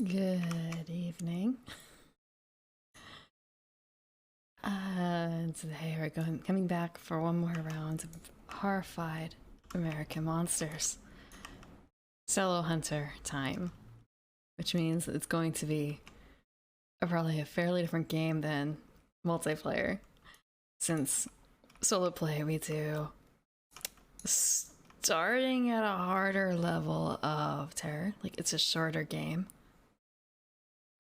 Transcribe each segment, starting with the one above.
Good evening. Today we're coming back for one more round of Horrified American Monsters. Solo Hunter time, which means it's going to be probably a fairly different game than multiplayer, since solo play we do starting at a harder level of terror, like it's a shorter game.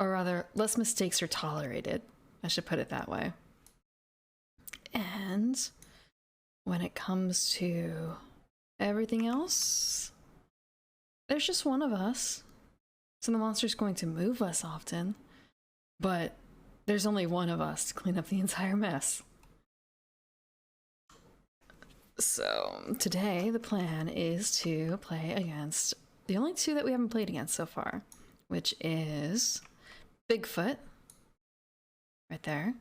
Or rather, less mistakes are tolerated. I should put it that way. And when it comes to everything else, there's just one of us. So the monster's going to move less often, but there's only one of us to clean up the entire mess. So today the plan is to play against the only two that we haven't played against so far, which is Bigfoot, right there,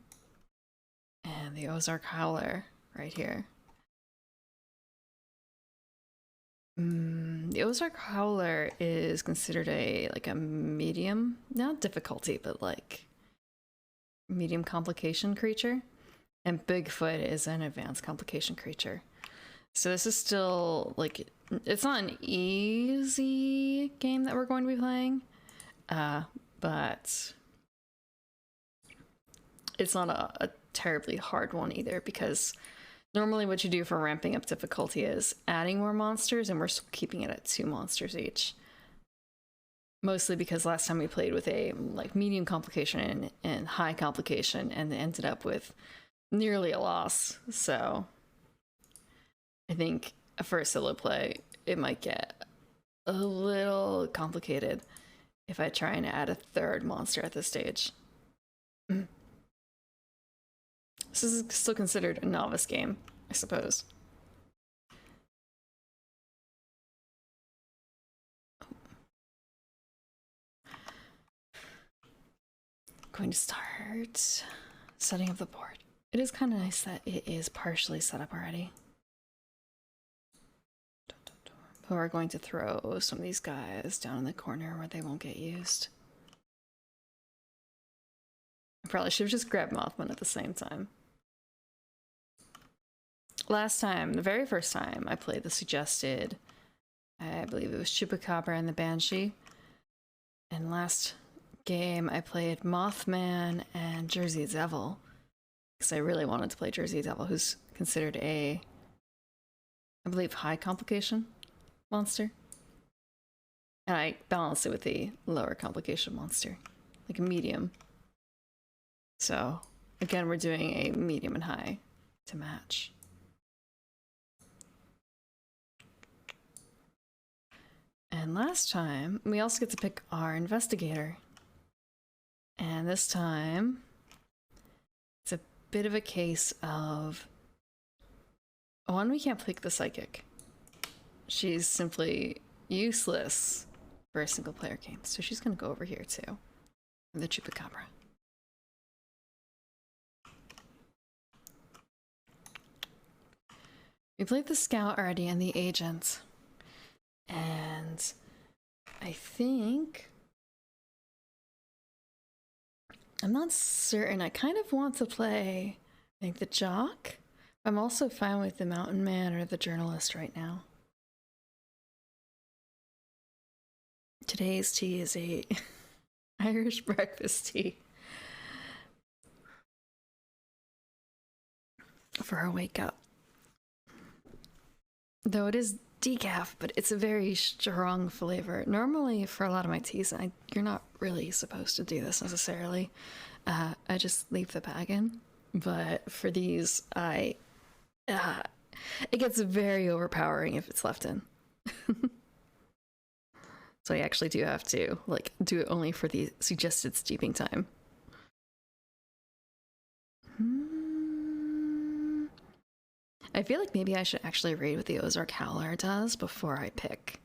and the Ozark Howler, right here. The Ozark Howler is considered a medium, not difficulty, but like medium complication creature, and Bigfoot is an advanced complication creature. So this is still like, it's not an easy game that we're going to be playing, but it's not a terribly hard one either, because normally what you do for ramping up difficulty is adding more monsters, and we're still keeping it at 2 monsters each. Mostly because last time we played with a medium complication and high complication and ended up with nearly a loss. So I think for a solo play, it might get a little complicated if I try and add a 3rd monster at this stage. This is still considered a novice game, I suppose. Going to start setting up the board. It is kind of nice that it is partially set up already. But we're going to throw some of these guys down in the corner where they won't get used. I probably should have just grabbed Mothman at the same time. Last time, the very first time I played the suggested, I believe it was Chupacabra and the Banshee. And last game I played Mothman and Jersey Devil, because I really wanted to play Jersey Devil, who's considered a, I believe, high complication monster. And I balanced it with a lower complication monster, like a medium. So again, we're doing a medium and high to match. And last time, we also get to pick our investigator. And this time, it's a bit of a case of, one, we can't pick the psychic. She's simply useless for a single player game. So she's gonna go over here too, the Chupacabra. We played the scout already and the agent. And I think, I'm not certain, I kind of want to play, I think, the jock. I'm also fine with the mountain man or the journalist right now. Today's tea is a Irish breakfast tea for a wake up. Though it is decaf, but it's a very strong flavor. Normally, for a lot of my teas, you're not really supposed to do this necessarily. I just leave the bag in. But for these, it gets very overpowering if it's left in. So I actually do have to do it only for the suggested steeping time. I feel like maybe I should actually read what the Ozark Howler does before I pick.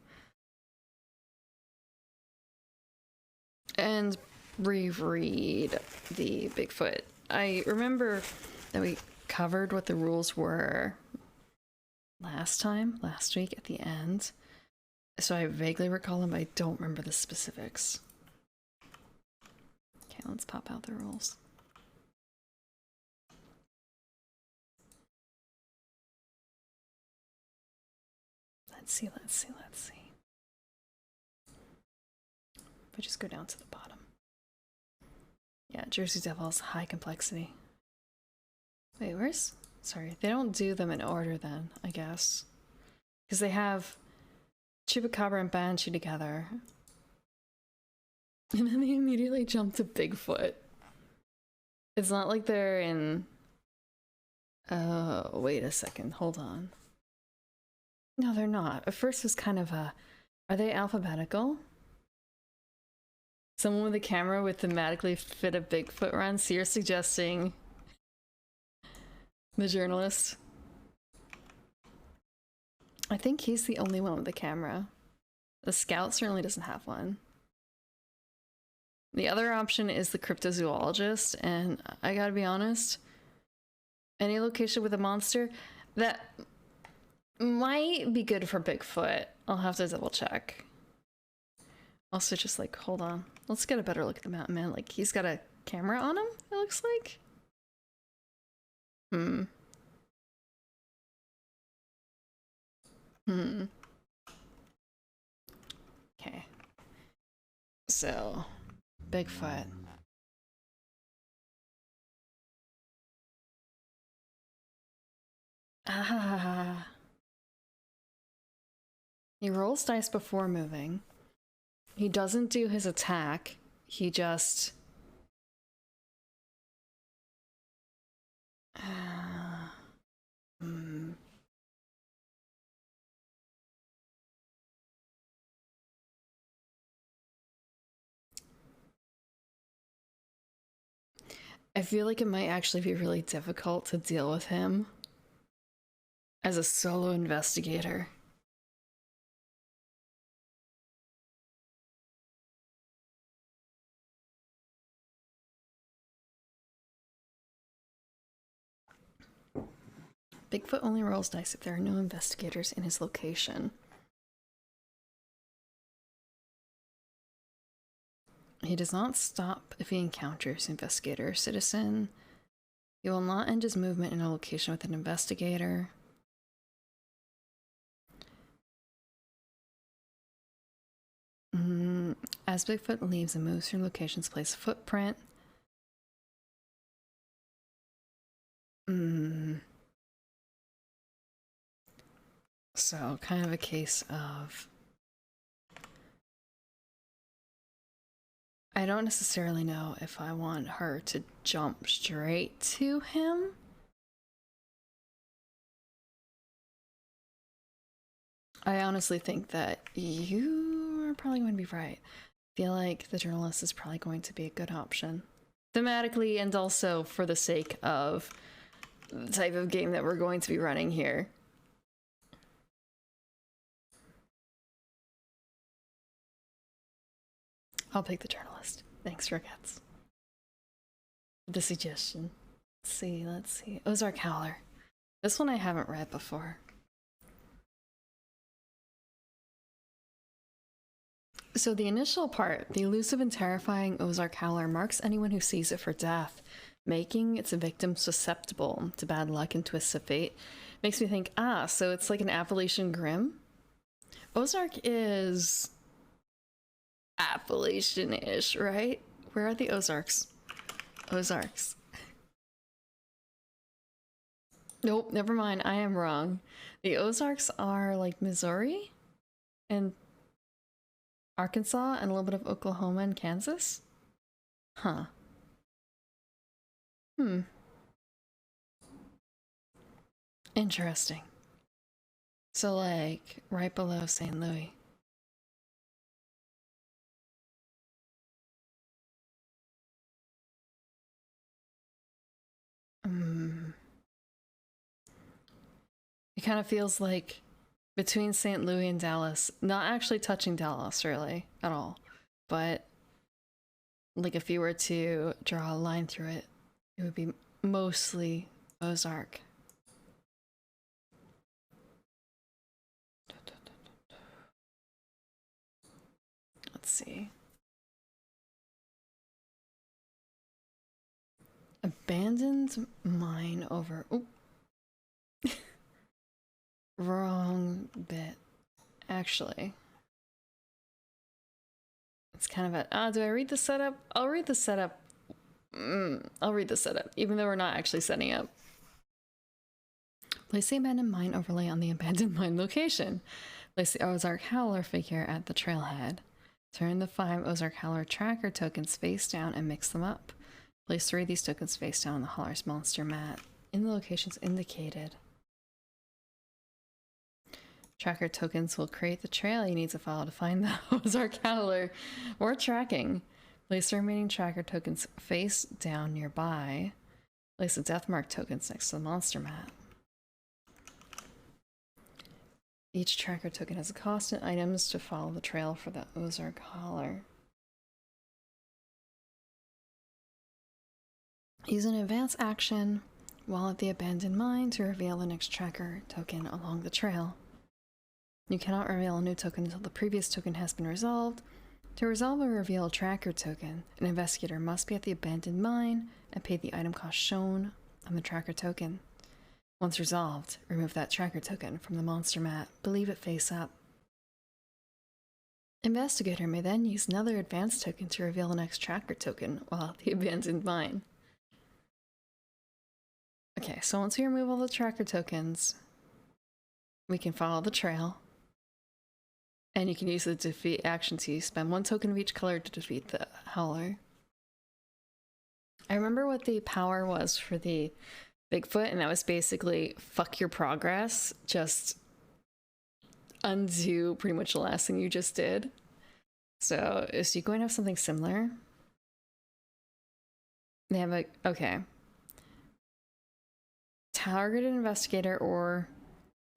And reread the Bigfoot. I remember that we covered what the rules were last week at the end. So I vaguely recall them, but I don't remember the specifics. Okay, let's pop out the rules. Let's see. If I just go down to the bottom. Yeah, Jersey Devils, high complexity. Wait, where's... Sorry, they don't do them in order then, I guess. Because they have Chupacabra and Banshee together. And then they immediately jump to Bigfoot. It's not like they're in... Oh, wait a second, hold on. No, they're not. At first it was kind of a... Are they alphabetical? Someone with a camera would thematically fit a Bigfoot run? So you're suggesting... The journalist? I think he's the only one with a camera. The scout certainly doesn't have one. The other option is the cryptozoologist, and I gotta be honest, any location with a monster, that might be good for Bigfoot. I'll have to double check. Also, just like, hold on. Let's get a better look at the mountain man. Like, he's got a camera on him, it looks like. Okay. So, Bigfoot. Ah. He rolls dice before moving. He doesn't do his attack. He just... I feel like it might actually be really difficult to deal with him as a solo investigator. Bigfoot only rolls dice if there are no investigators in his location. He does not stop if he encounters investigator or citizen. He will not end his movement in a location with an investigator. As Bigfoot leaves and moves through locations, place a footprint. So, kind of a case of... I don't necessarily know if I want her to jump straight to him. I honestly think that you are probably going to be right. I feel like the journalist is probably going to be a good option. Thematically, and also for the sake of the type of game that we're going to be running here. I'll pick the journalist. Thanks, Ricketts. The suggestion. Let's see. Ozark Howler. This one I haven't read before. So the initial part, the elusive and terrifying Ozark Howler marks anyone who sees it for death, making its victim susceptible to bad luck and twists of fate. Makes me think, so it's like an Appalachian Grim? Ozark is... Appalachian-ish, right? Where are the Ozarks? Ozarks. Nope, never mind. I am wrong. The Ozarks are like Missouri and Arkansas and a little bit of Oklahoma and Kansas? Huh. Interesting. So like right below St. Louis. It kind of feels like between St. Louis and Dallas, not actually touching Dallas really at all, but like if you were to draw a line through it, it would be mostly Ozark. Let's see. Abandoned mine over... Oop. Wrong bit. Actually. It's kind of a... do I read the setup? I'll read the setup. I'll read the setup, even though we're not actually setting up. Place the abandoned mine overlay on the abandoned mine location. Place the Ozark Howler figure at the trailhead. Turn the 5 Ozark Howler tracker tokens face down and mix them up. Place 3 of these tokens face down on the Howler's monster mat in the locations indicated. Tracker tokens will create the trail you need to follow to find the Ozark Howler or tracking. Place the remaining tracker tokens face down nearby. Place the death mark tokens next to the monster mat. Each tracker token has a cost and items to follow the trail for the Ozark Howler. Use an advanced action while at the abandoned mine to reveal the next tracker token along the trail. You cannot reveal a new token until the previous token has been resolved. To resolve or reveal a tracker token, an investigator must be at the abandoned mine and pay the item cost shown on the tracker token. Once resolved, remove that tracker token from the monster mat, but leave it face up. Investigator may then use another advanced token to reveal the next tracker token while at the abandoned mine. Okay, so once we remove all the tracker tokens, we can follow the trail. And you can use the defeat action to spend 1 token of each color to defeat the Howler. I remember what the power was for the Bigfoot, and that was basically fuck your progress, just undo pretty much the last thing you just did. So is you going to have something similar? They have a, okay. Targeted investigator or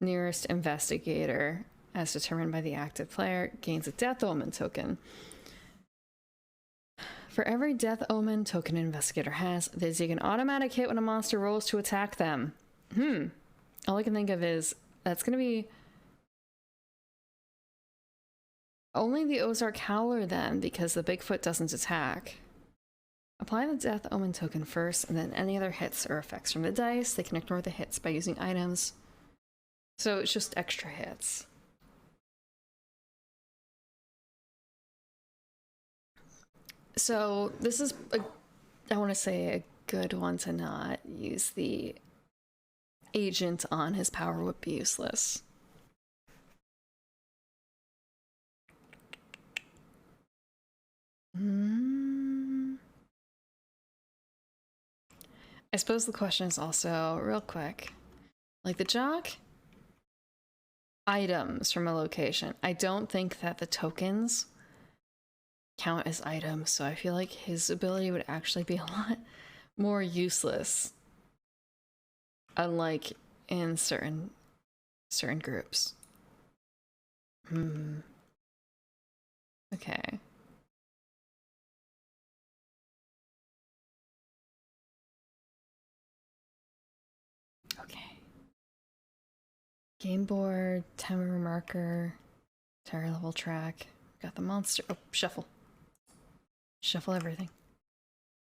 nearest investigator, as determined by the active player, gains a Death Omen token. For every Death Omen token an investigator has, they take an automatic hit when a monster rolls to attack them. All I can think of is, that's going to be only the Ozark Howler then, because the Bigfoot doesn't attack. Apply the Death Omen token first, and then any other hits or effects from the dice. They can ignore the hits by using items. So it's just extra hits. So this is, I want to say, a good one to not use the agent on. His power would be useless. I suppose the question is also, real quick, like the jock items from a location. I don't think that the tokens count as items, so I feel like his ability would actually be a lot more useless, unlike in certain groups. Okay. Okay. Game board, timer marker, tire level track. Got the monster. Oh, shuffle. Shuffle everything.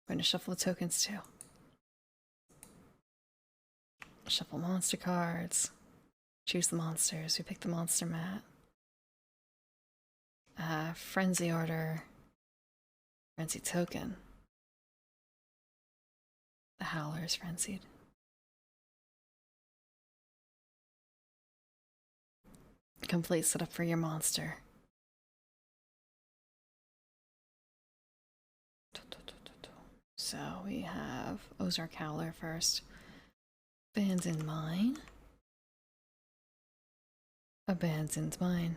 I'm going to shuffle the tokens too. Shuffle monster cards. Choose the monsters. We pick the monster mat. Frenzy order. Frenzy token. The Howler is frenzied. Complete setup for your monster. So we have Ozark Howler first. Abandoned mine. Abandoned mine.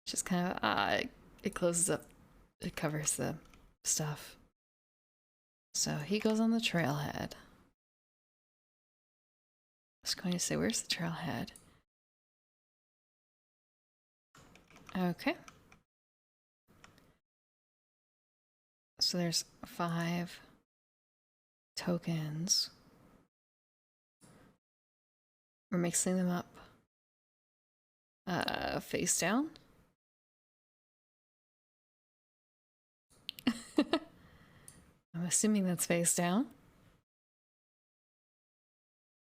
Just kind of, it closes up, it covers the stuff. So he goes on the trailhead. I was going to say, where's the trailhead? Okay. So there's 5 tokens. We're mixing them up. Face down. I'm assuming that's face down.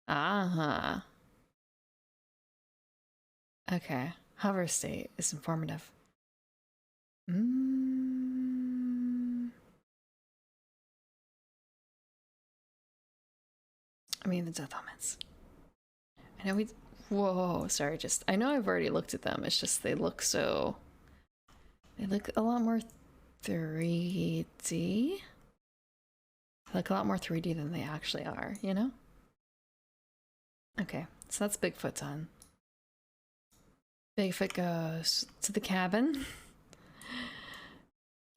Uh-huh. Okay. Hover state is informative. I mean, the death omens. I know we... Whoa, sorry, just... I know I've already looked at them. It's just they look so... They look a lot more 3D. They look a lot more 3D than they actually are, you know? Okay, so that's Bigfoot done. Bigfoot goes to the cabin.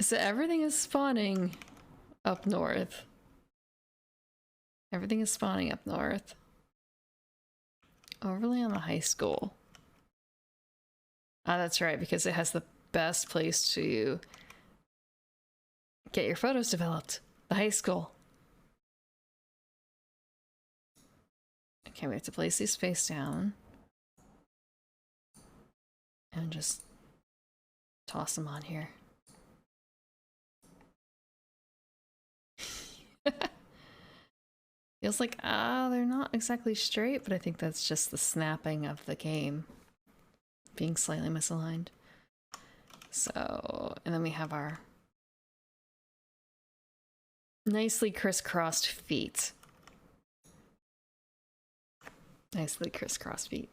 So everything is spawning up north. Everything is spawning up north. Overlay on the high school. Ah, that's right, because it has the best place to get your photos developed. The high school. Okay, we have to place these face down. And just toss them on here. Feels like, they're not exactly straight, but I think that's just the snapping of the game being slightly misaligned. So, and then we have our nicely crisscrossed feet. Nicely crisscrossed feet.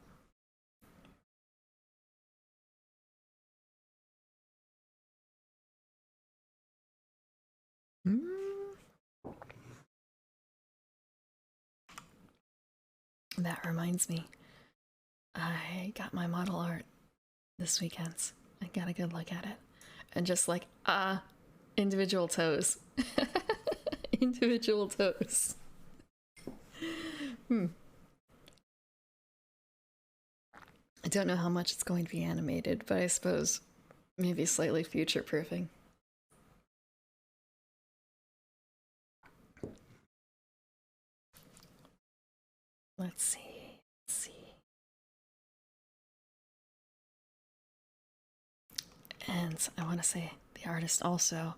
That reminds me, I got my model art this weekend. I got a good look at it. And just like, individual toes. Individual toes. I don't know how much it's going to be animated, but I suppose maybe slightly future-proofing. Let's see. And I want to say the artist also.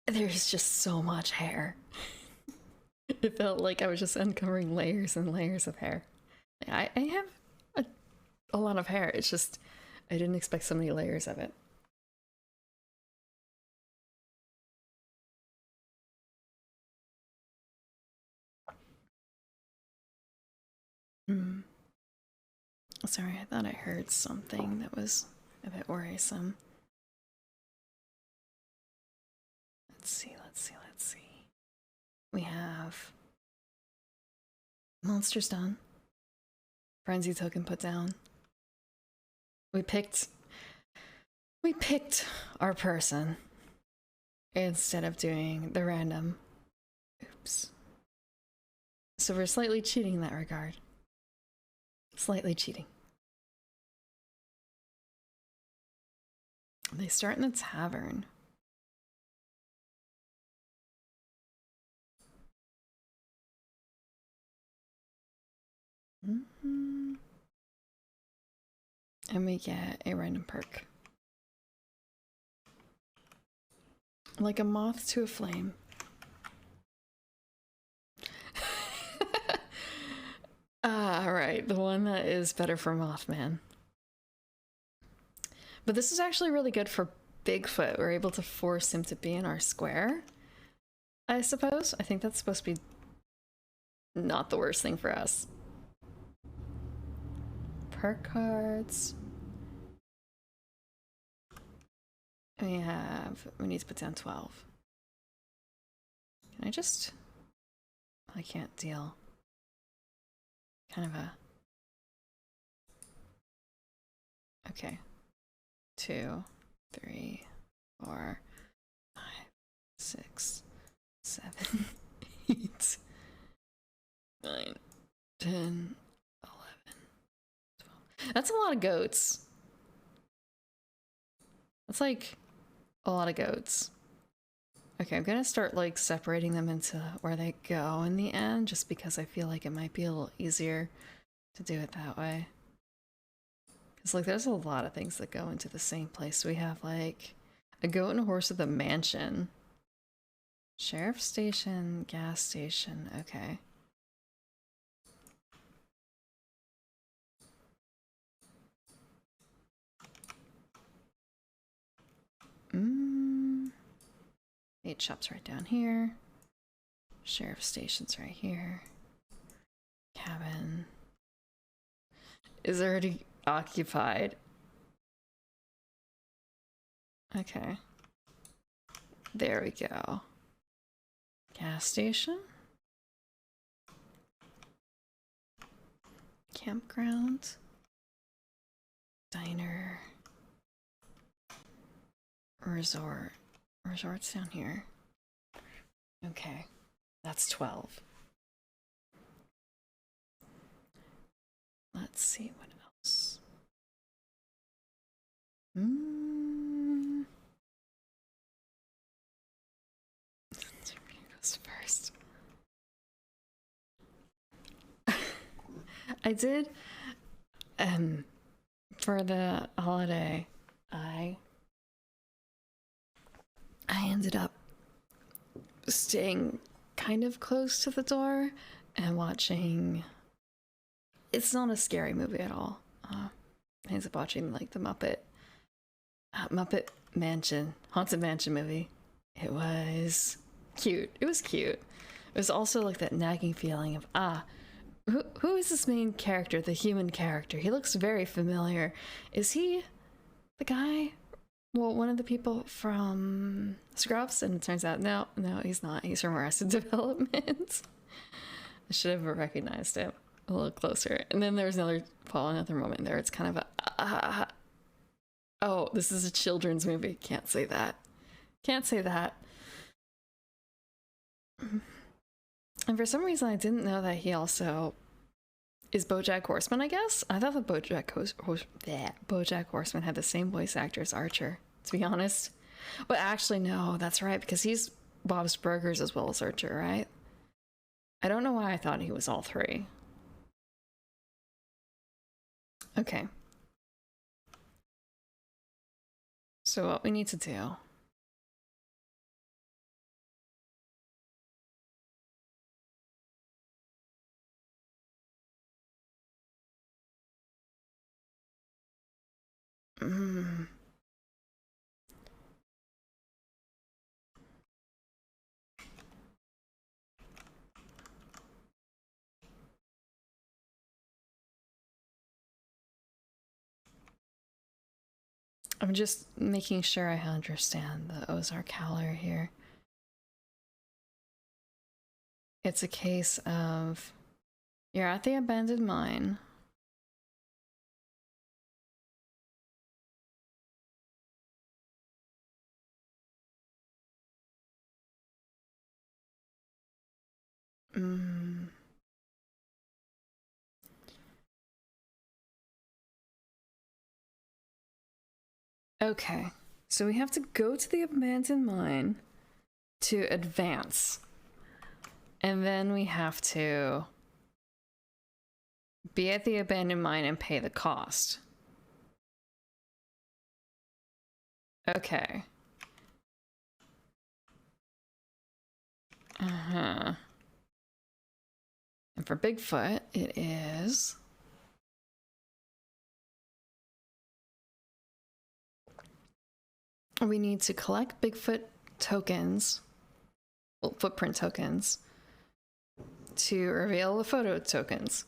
There's just so much hair. It felt like I was just uncovering layers and layers of hair. I have a lot of hair. It's just I didn't expect so many layers of it. Sorry, I thought I heard something that was a bit worrisome. Let's see. We have monsters done. Frenzy token put down. We picked our person instead of doing the random. Oops. So we're slightly cheating in that regard. Slightly cheating. They start in the tavern. And we get a random perk. Like a moth to a flame. Right, the one that is better for Mothman. But this is actually really good for Bigfoot. We're able to force him to be in our square, I suppose. I think that's supposed to be not the worst thing for us. Perk cards. We need to put down 12. Can I just... I can't deal. Kind of a... Okay. 2, 3, 4, 5, 6, 7, 8, 9, 10, 11, 12. That's a lot of goats. That's like a lot of goats. Okay, I'm gonna start like separating them into where they go in the end, just because I feel like it might be a little easier to do it that way. Because like there's a lot of things that go into the same place. We have like, A goat and a horse at the mansion. Sheriff station, gas station. Okay. Bait shop's right down here. Sheriff station's right here. Cabin is already occupied. Okay. There we go. Gas station. Campground. Diner. Resort. Resort's down here. Okay. That's 12. Let's see what else. Goes first. I did for the holiday I ended up staying kind of close to the door and watching. It's not a scary movie at all. I ended up watching like the Muppet Mansion, Haunted Mansion movie. It was cute. It was cute. It was also like that nagging feeling of who is this main character, the human character? He looks very familiar. Is he the guy? Well, one of the people from Scrubs, and it turns out no, he's not. He's from Arrested Development. I should have recognized him a little closer. And then there's another moment there. It's kind of a oh, this is a children's movie. Can't say that. Can't say that. And for some reason, I didn't know that he also is BoJack Horseman, I guess? I thought that BoJack Horseman had the same voice actor as Archer, to be honest. But actually, no, that's right, because he's Bob's Burgers as well as Archer, right? I don't know why I thought he was all three. Okay. So what we need to do... I'm just making sure I understand the Ozark Howler here. It's a case of you're at the abandoned mine. Okay, so we have to go to the abandoned mine to advance. And then we have to be at the abandoned mine and pay the cost. Okay. And for Bigfoot, it is... we need to collect Bigfoot tokens, well, footprint tokens, to reveal the photo tokens.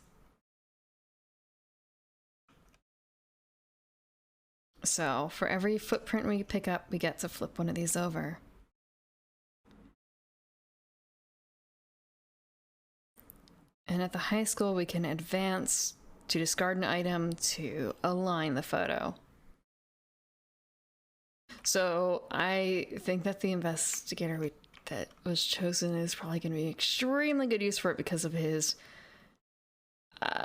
So for every footprint we pick up, we get to flip one of these over. And at the high school, we can advance to discard an item to align the photo. So I think that the investigator that was chosen is probably going to be extremely good use for it because of his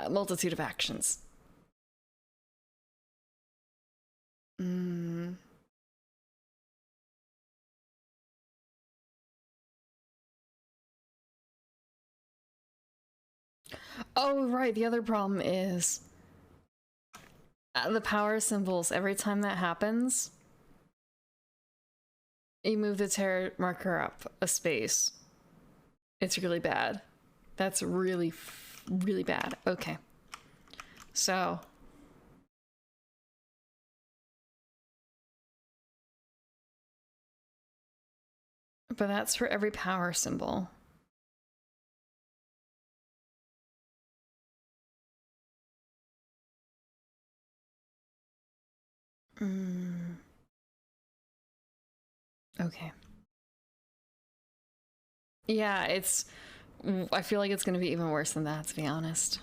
multitude of actions. Oh, right. The other problem is the power symbols. Every time that happens, You move the terror marker up a space. It's really bad. That's really, really bad. Okay. So. But that's for every power symbol. Okay. Yeah, it's... I feel like it's going to be even worse than that, to be honest.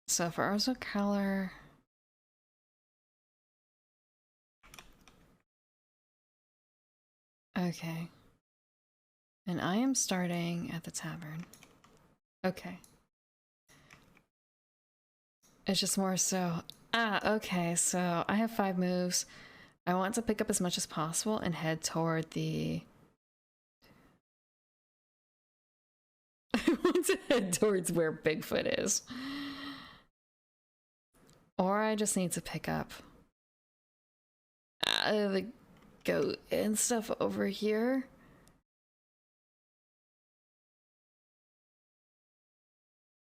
So for Ozark Howler... Okay. And I am starting at the tavern. Okay. It's just more so... okay, so I have 5 moves. I want to pick up as much as possible and head toward the... I want to head towards where Bigfoot is. Or I just need to pick up the goat and stuff over here.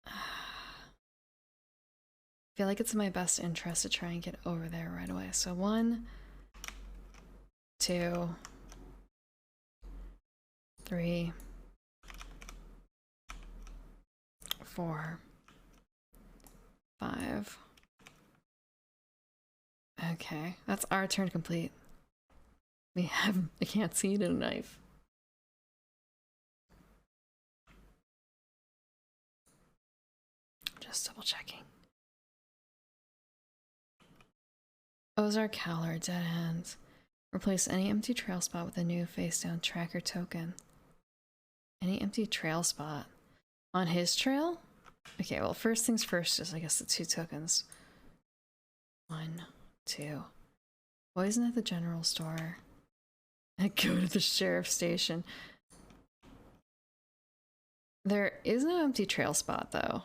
I feel like it's in my best interest to try and get over there right away. So 1, 2, 3, 4, 5. Okay, that's our turn complete. I can't see it in a knife. Just double checking. Ozark Howler, dead end. Replace any empty trail spot with a new face down tracker token. Any empty trail spot. On his trail? Okay, well, first things first is, I guess, the 2 tokens. 1, 2. Poison at the general store. And go to the sheriff's station. There is no empty trail spot, though.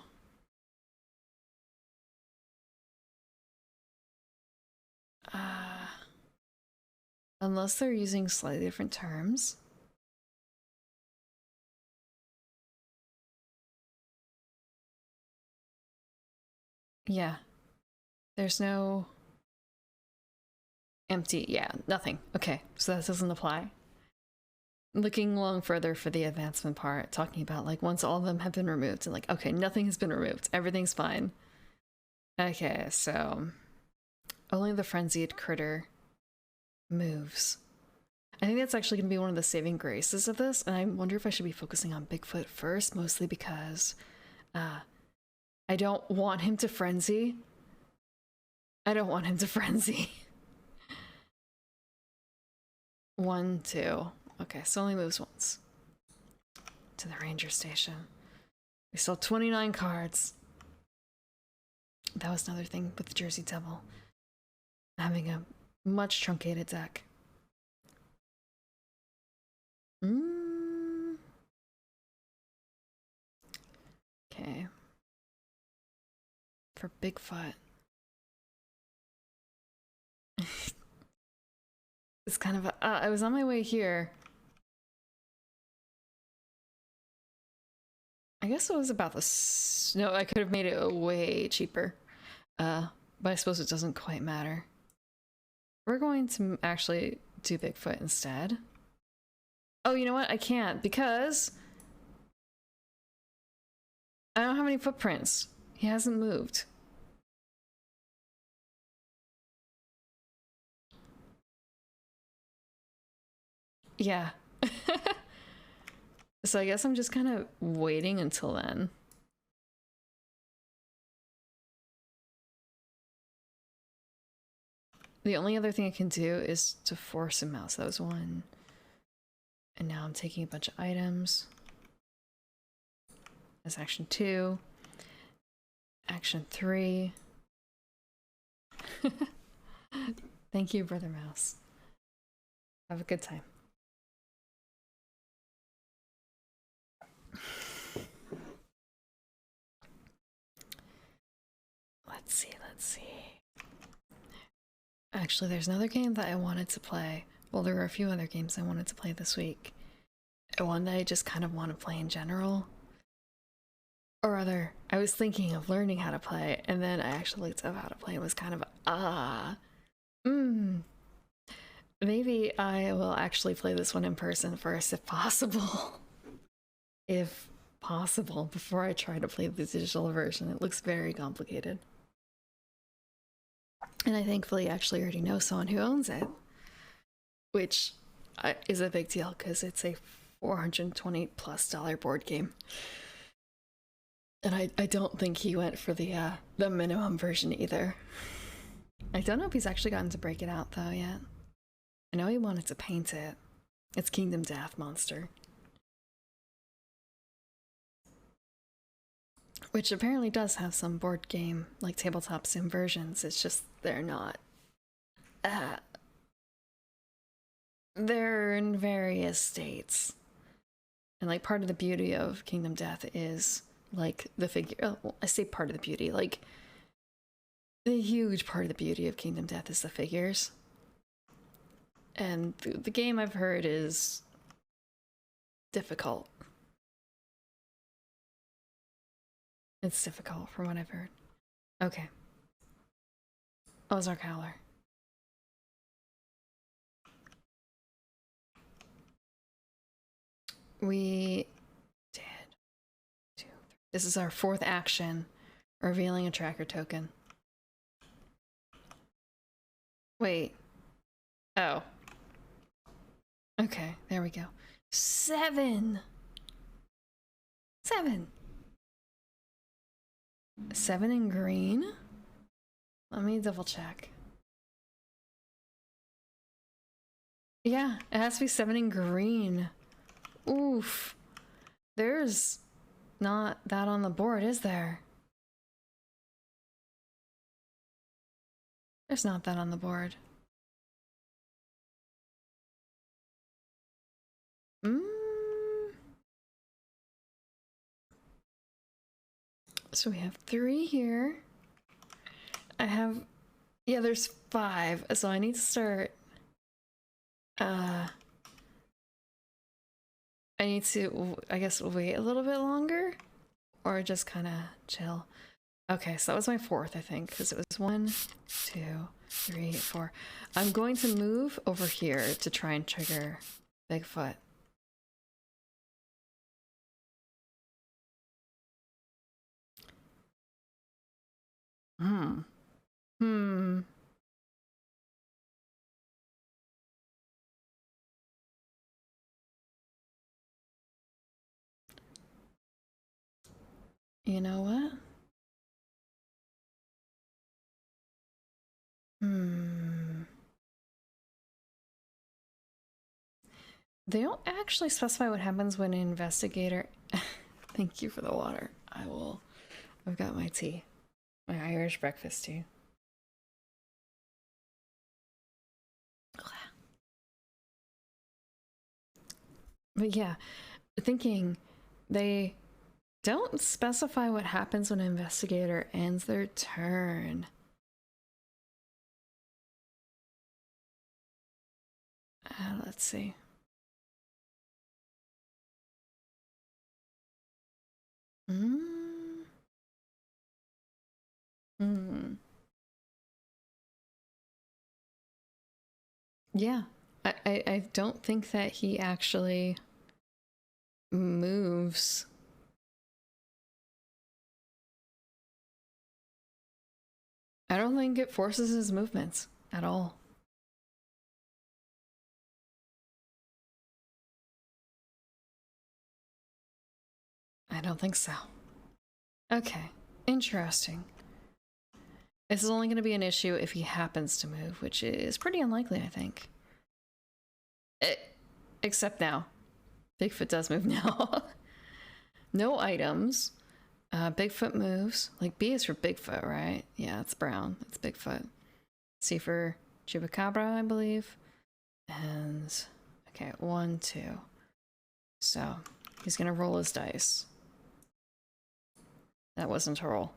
Unless they're using slightly different terms. Yeah. There's no empty. Yeah, nothing. Okay, so that doesn't apply. Looking along further for the advancement part, talking about like once all of them have been removed and like, okay, nothing has been removed. Everything's fine. Okay, so only the frenzied critter moves. I think that's actually going to be one of the saving graces of this, and I wonder if I should be focusing on Bigfoot first, mostly because I don't want him to frenzy. I don't want him to frenzy. 1, 2. Okay, so only moves once. To the ranger station. We still have 29 cards. That was another thing with the Jersey Devil. Having a much truncated deck. Okay. For Bigfoot. It's kind of a, I was on my way here. I guess it was about the... No, I could have made it way cheaper. But I suppose it doesn't quite matter. We're going to actually do Bigfoot instead. Oh, you know what? I can't because I don't have any footprints. He hasn't moved. Yeah. So I guess I'm just kind of waiting until then. The only other thing I can do is to force him out. So that was 1. And now I'm taking a bunch of items. That's action 2. Action 3. Thank you, Brother Mouse. Have a good time. Let's see. Actually, there's another game that I wanted to play well, there were a few other games I wanted to play this week. And one that I just kind of want to play in general. Or rather, I was thinking of learning how to play, and then I actually looked up how to play and was kind of, maybe I will actually play this one in person first, if possible. If possible, before I try to play the digital version. It looks very complicated. And I thankfully actually already know someone who owns it, which is a big deal because it's a $420+ board game. And I don't think he went for the minimum version either. I don't know if he's actually gotten to break it out though yet. I know he wanted to paint it. It's Kingdom Death Monster. Which apparently does have some board game, like tabletop sim versions. It's just they're not. They're in various states. And like part of the beauty of Kingdom Death is like the figure. Oh, well, I say part of the beauty. Like the huge part of the beauty of Kingdom Death is the figures. And the game I've heard is difficult. It's difficult from what I've heard. Okay. Ozark Howler. We did 2, 3. This is our 4th action, revealing a tracker token. Wait. Oh. Okay, there we go. 7! 7! 7 in green? Let me double check. Yeah, it has to be 7 in green. Oof. There's not that on the board, is there? There's not that on the board. So we have 3 here. I have, yeah, there's 5. So I need to start, I need to, I guess, wait a little bit longer or just kind of chill. Okay, so that was my 4th, I think, because it was 1, 2, 3, 4. I'm going to move over here to try and trigger Bigfoot. You know what? They don't actually specify what happens when an investigator... Thank you for the water. I've got my tea. My Irish breakfast tea. But yeah, thinking they don't specify what happens when an investigator ends their turn. Let's see. Yeah, I don't think that he actually moves. I don't think it forces his movements at all. I don't think so. Okay, interesting. This is only going to be an issue if he happens to move, which is pretty unlikely, I think. Except now. Bigfoot does move now. No items. Bigfoot moves. Like, B is for Bigfoot, right? Yeah, it's brown. It's Bigfoot. C for Chupacabra, I believe. And, okay, 1, 2. So, he's going to roll his dice. That wasn't a roll.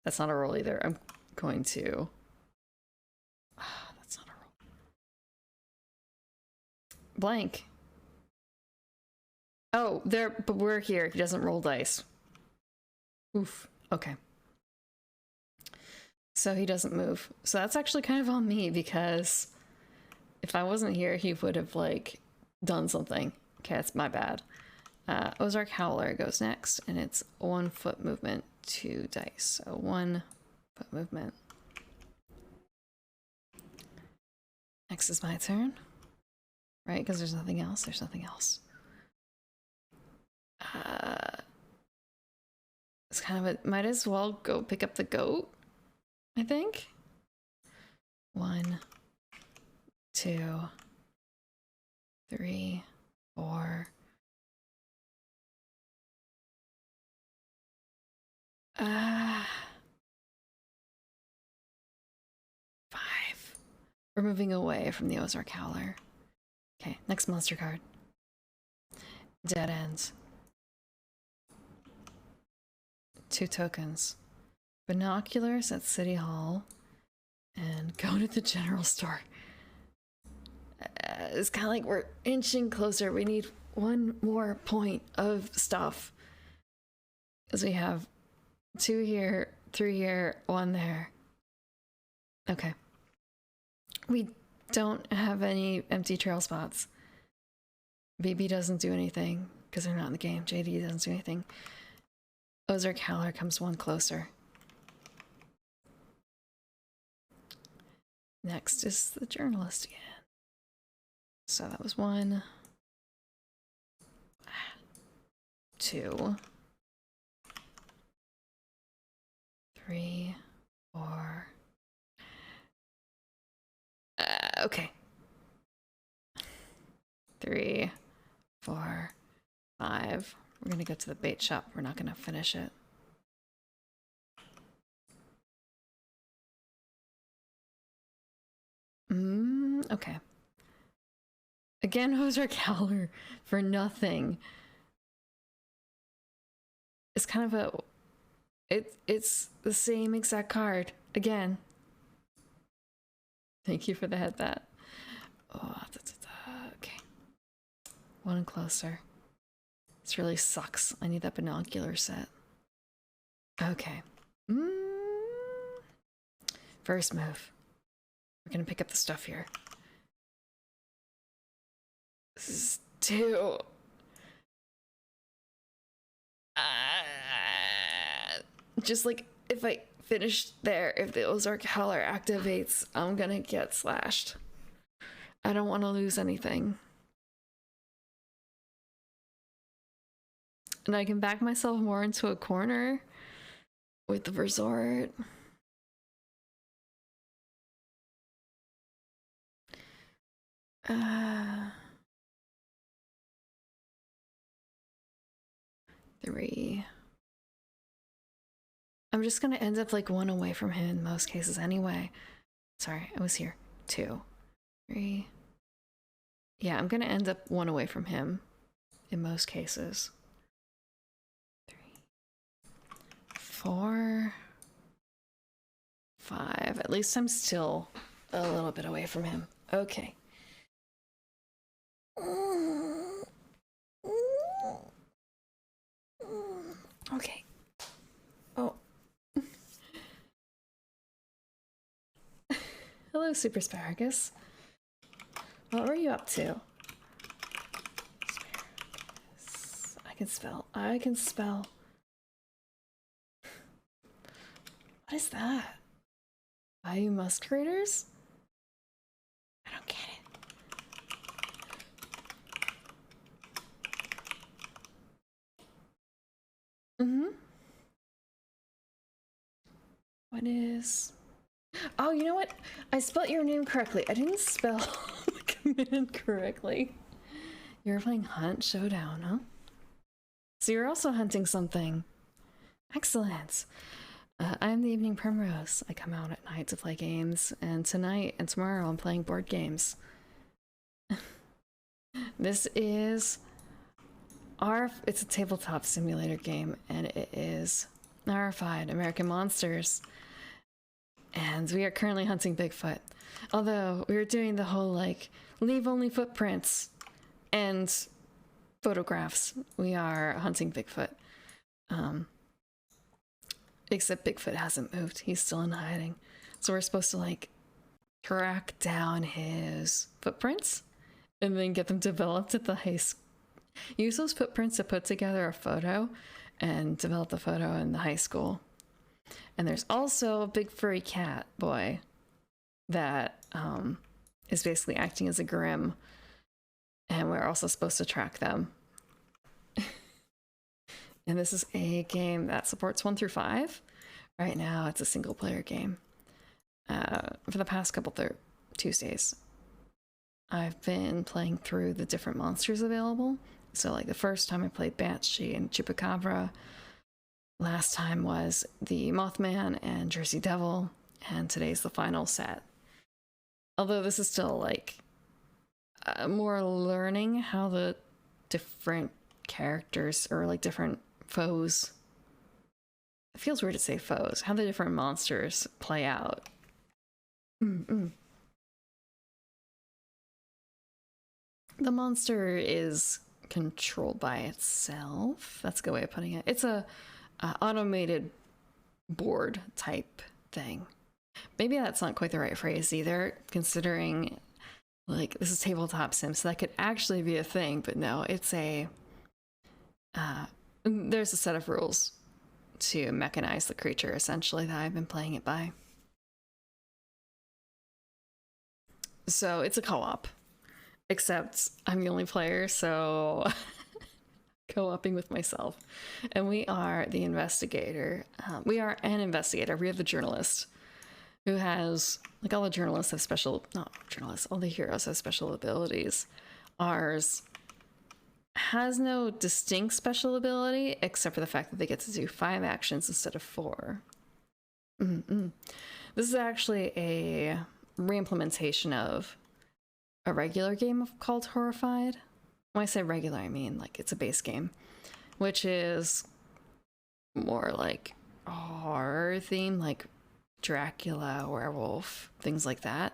That's not a roll either. I'm going to... that's not a roll. Blank. Oh, there, but we're here. He doesn't roll dice. Oof. Okay. So he doesn't move. So that's actually kind of on me, because if I wasn't here, he would have, like, done something. Okay, that's my bad. Ozark Howler goes next, and it's 1 foot movement, 2 dice. So 1 foot movement. Next is my turn. Right, because there's nothing else. There's nothing else. It's kind of a... Might as well go pick up the goat, I think. 1, 2, 3, 4. 5. We're moving away from the Ozark Howler. Okay, next monster card. Dead ends. 2 tokens. Binoculars at City Hall. And go to the general store. It's kind of like we're inching closer. We need 1 more point of stuff. Because we have 2 here, 3 here, 1 there. Okay. We don't have any empty trail spots. BB doesn't do anything because they're not in the game. JD doesn't do anything. Ozark Howler comes 1 closer. Next is the journalist again. So that was 1, 2, 3, 4. Okay. 3, 4, 5. We're gonna go to the bait shop. We're not gonna finish it. Okay. Again, Ozark Howler for nothing. It's kind of a... It's the same exact card. Again. Thank you for the head that. Oh, okay. 1 closer. This really sucks. I need that binocular set. Okay. First move. We're gonna pick up the stuff here. This is 2. Just like if I finish there, if the Ozark Howler activates, I'm gonna get slashed. I don't want to lose anything. And I can back myself more into a corner with the resort. Three. I'm just gonna end up like 1 away from him in most cases anyway. Sorry, I was here. 2, 3. Yeah, I'm gonna end up 1 away from him in most cases. 3, 4, 5. At least I'm still a little bit away from him. Okay. Okay. Oh. Hello, Super Asparagus. What were you up to? Asparagus. I can spell. I can spell. What is that? Bayou Muskerators? I don't get it. What is... Oh, you know what? I spelled your name correctly. I didn't spell the command correctly. You're playing Hunt Showdown, huh? So you're also hunting something. Excellent. I am the Evening Primrose. I come out at night to play games, and tonight and tomorrow I'm playing board games. This is it's a tabletop simulator game, and it is Horrified, American Monsters. And we are currently hunting Bigfoot. Although we were doing the whole like leave only footprints and photographs. We are hunting Bigfoot. Except Bigfoot hasn't moved. He's still in hiding. So we're supposed to like track down his footprints and then get them developed at the high school. Use those footprints to put together a photo and develop the photo in the high school. And there's also a big furry cat boy that is basically acting as a grim. And we're also supposed to track them. And this is a game that supports 1 through 5. Right now, it's a single player game. For the past couple Tuesdays, I've been playing through the different monsters available. So like the first time I played Banshee and Chupacabra. Last time was the Mothman and Jersey Devil. And today's the final set. Although this is still like more learning how the different characters or like different foes, it feels weird to say foes, how the different monsters play out. The monster is controlled by itself. That's a good way of putting it. It's a automated board type thing. Maybe that's not quite the right phrase either, considering like this is tabletop sim, so that could actually be a thing, but no, it's a there's a set of rules to mechanize the creature essentially that I've been playing it by. So it's a co-op, except I'm the only player, so co-oping with myself. And we are the investigator. We are an investigator. We have the journalist who has, like all the journalists have special, not journalists, all the heroes have special abilities. Ours has no distinct special ability except for the fact that they get to do 5 actions instead of 4. This is actually a reimplementation of a regular game called Horrified. When I say regular, I mean like it's a base game, which is more like horror theme, like Dracula, werewolf, things like that,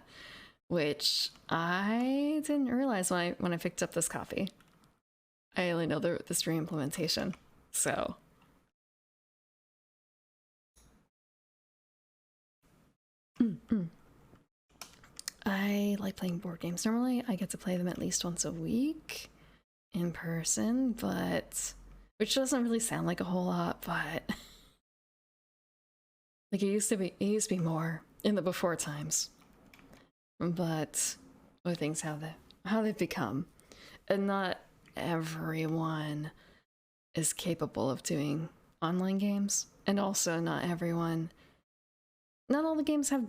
which I didn't realize when I picked up this copy. I only know this re-implementation, so. I like playing board games. Normally, I get to play them at least once a week in person, but which doesn't really sound like a whole lot, but like it used to be more in the before times. But with things how they've become, and not everyone is capable of doing online games, and also not all the games have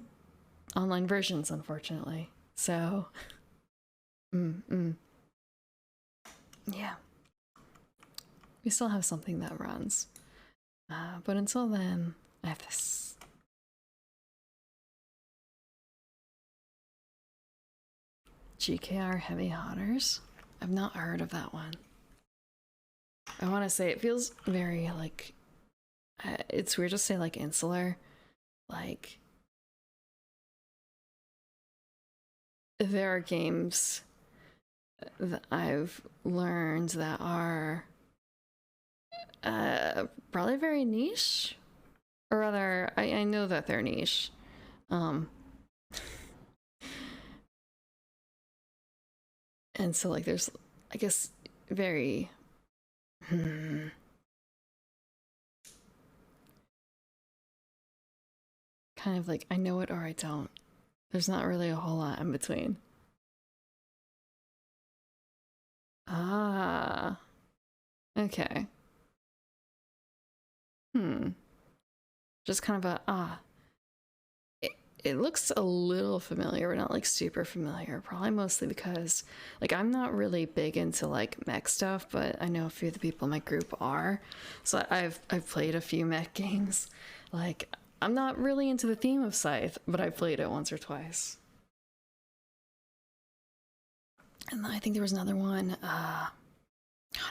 online versions, unfortunately. So yeah, we still have something that runs, but until then I have this. GKR Heavy Hotters. I've not heard of that one. I want to say it feels very like it's weird to say like insular, like there are games that I've learned that are probably very niche, or rather I know that they're niche. And so like there's, I guess, very kind of like I know it or I don't. There's not really a whole lot in between. Ah, okay. Just kind of a it looks a little familiar, but not like super familiar. Probably mostly because like I'm not really big into like mech stuff, but I know a few of the people in my group are. So I've played a few mech games. Like I'm not really into the theme of Scythe, but I've played it once or twice. And I think there was another one. God,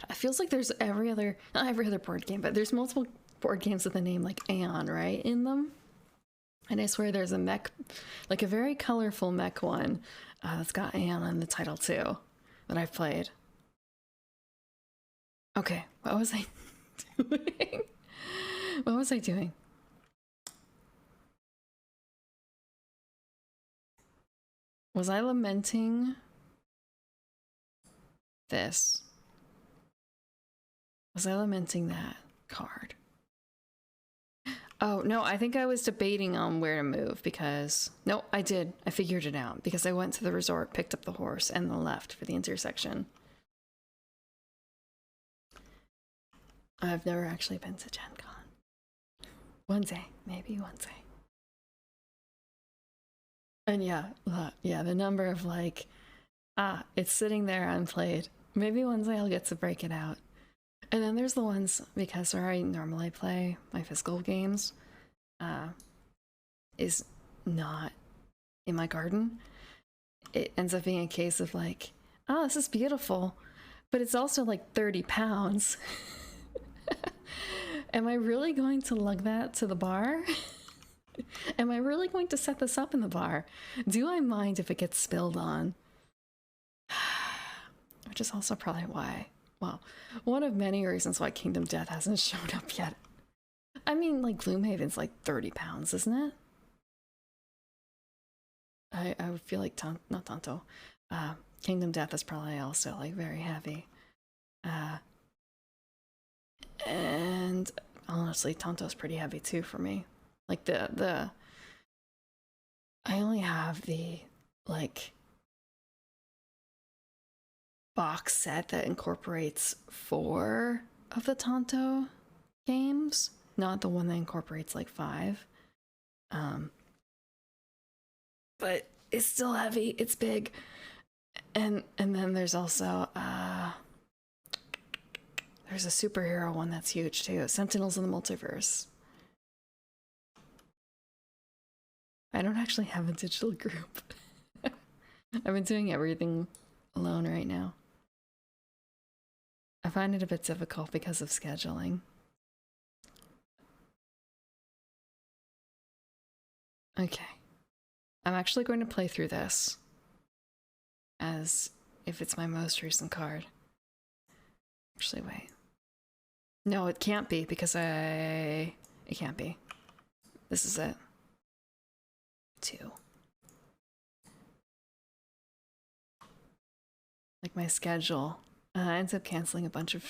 it feels like there's not every other board game, but there's multiple board games with the name like Aeon, right, in them. And I swear there's a mech, like a very colorful mech one that's got Aeon in the title too, that I've played. Okay, what was I doing? What was I doing? Was I lamenting this? Was I lamenting that card? Oh, no, I think I was debating on where to move because... No, I did. I figured it out because I went to the resort, picked up the horse, and then left for the intersection. I've never actually been to Gen Con. One day. Maybe one day. And yeah, the number of like, it's sitting there unplayed. Maybe one day I'll get to break it out. And then there's the ones, because where I normally play my physical games, is not in my garden. It ends up being a case of like, oh, this is beautiful, but it's also like 30 pounds. Am I really going to lug that to the bar? Am I really going to set this up in the bar? Do I mind if it gets spilled on? Which is also probably why, well, one of many reasons why Kingdom Death hasn't shown up yet. I mean, like, Gloomhaven's like 30 pounds, isn't it? I would feel like, not Tonto. Kingdom Death is probably also, like, very heavy. And honestly, Tonto's pretty heavy too for me. Like, I only have the, like, box set that incorporates 4 of the Tonto games, not the one that incorporates like 5. But it's still heavy, it's big. And then there's also there's a superhero one that's huge too, Sentinels in the Multiverse. I don't actually have a digital group. I've been doing everything alone right now. I find it a bit difficult because of scheduling. Okay. I'm actually going to play through this as if it's my most recent card. Actually, wait. No, it can't be because it can't be. This is it. 2. Like my schedule. I ended up canceling a bunch of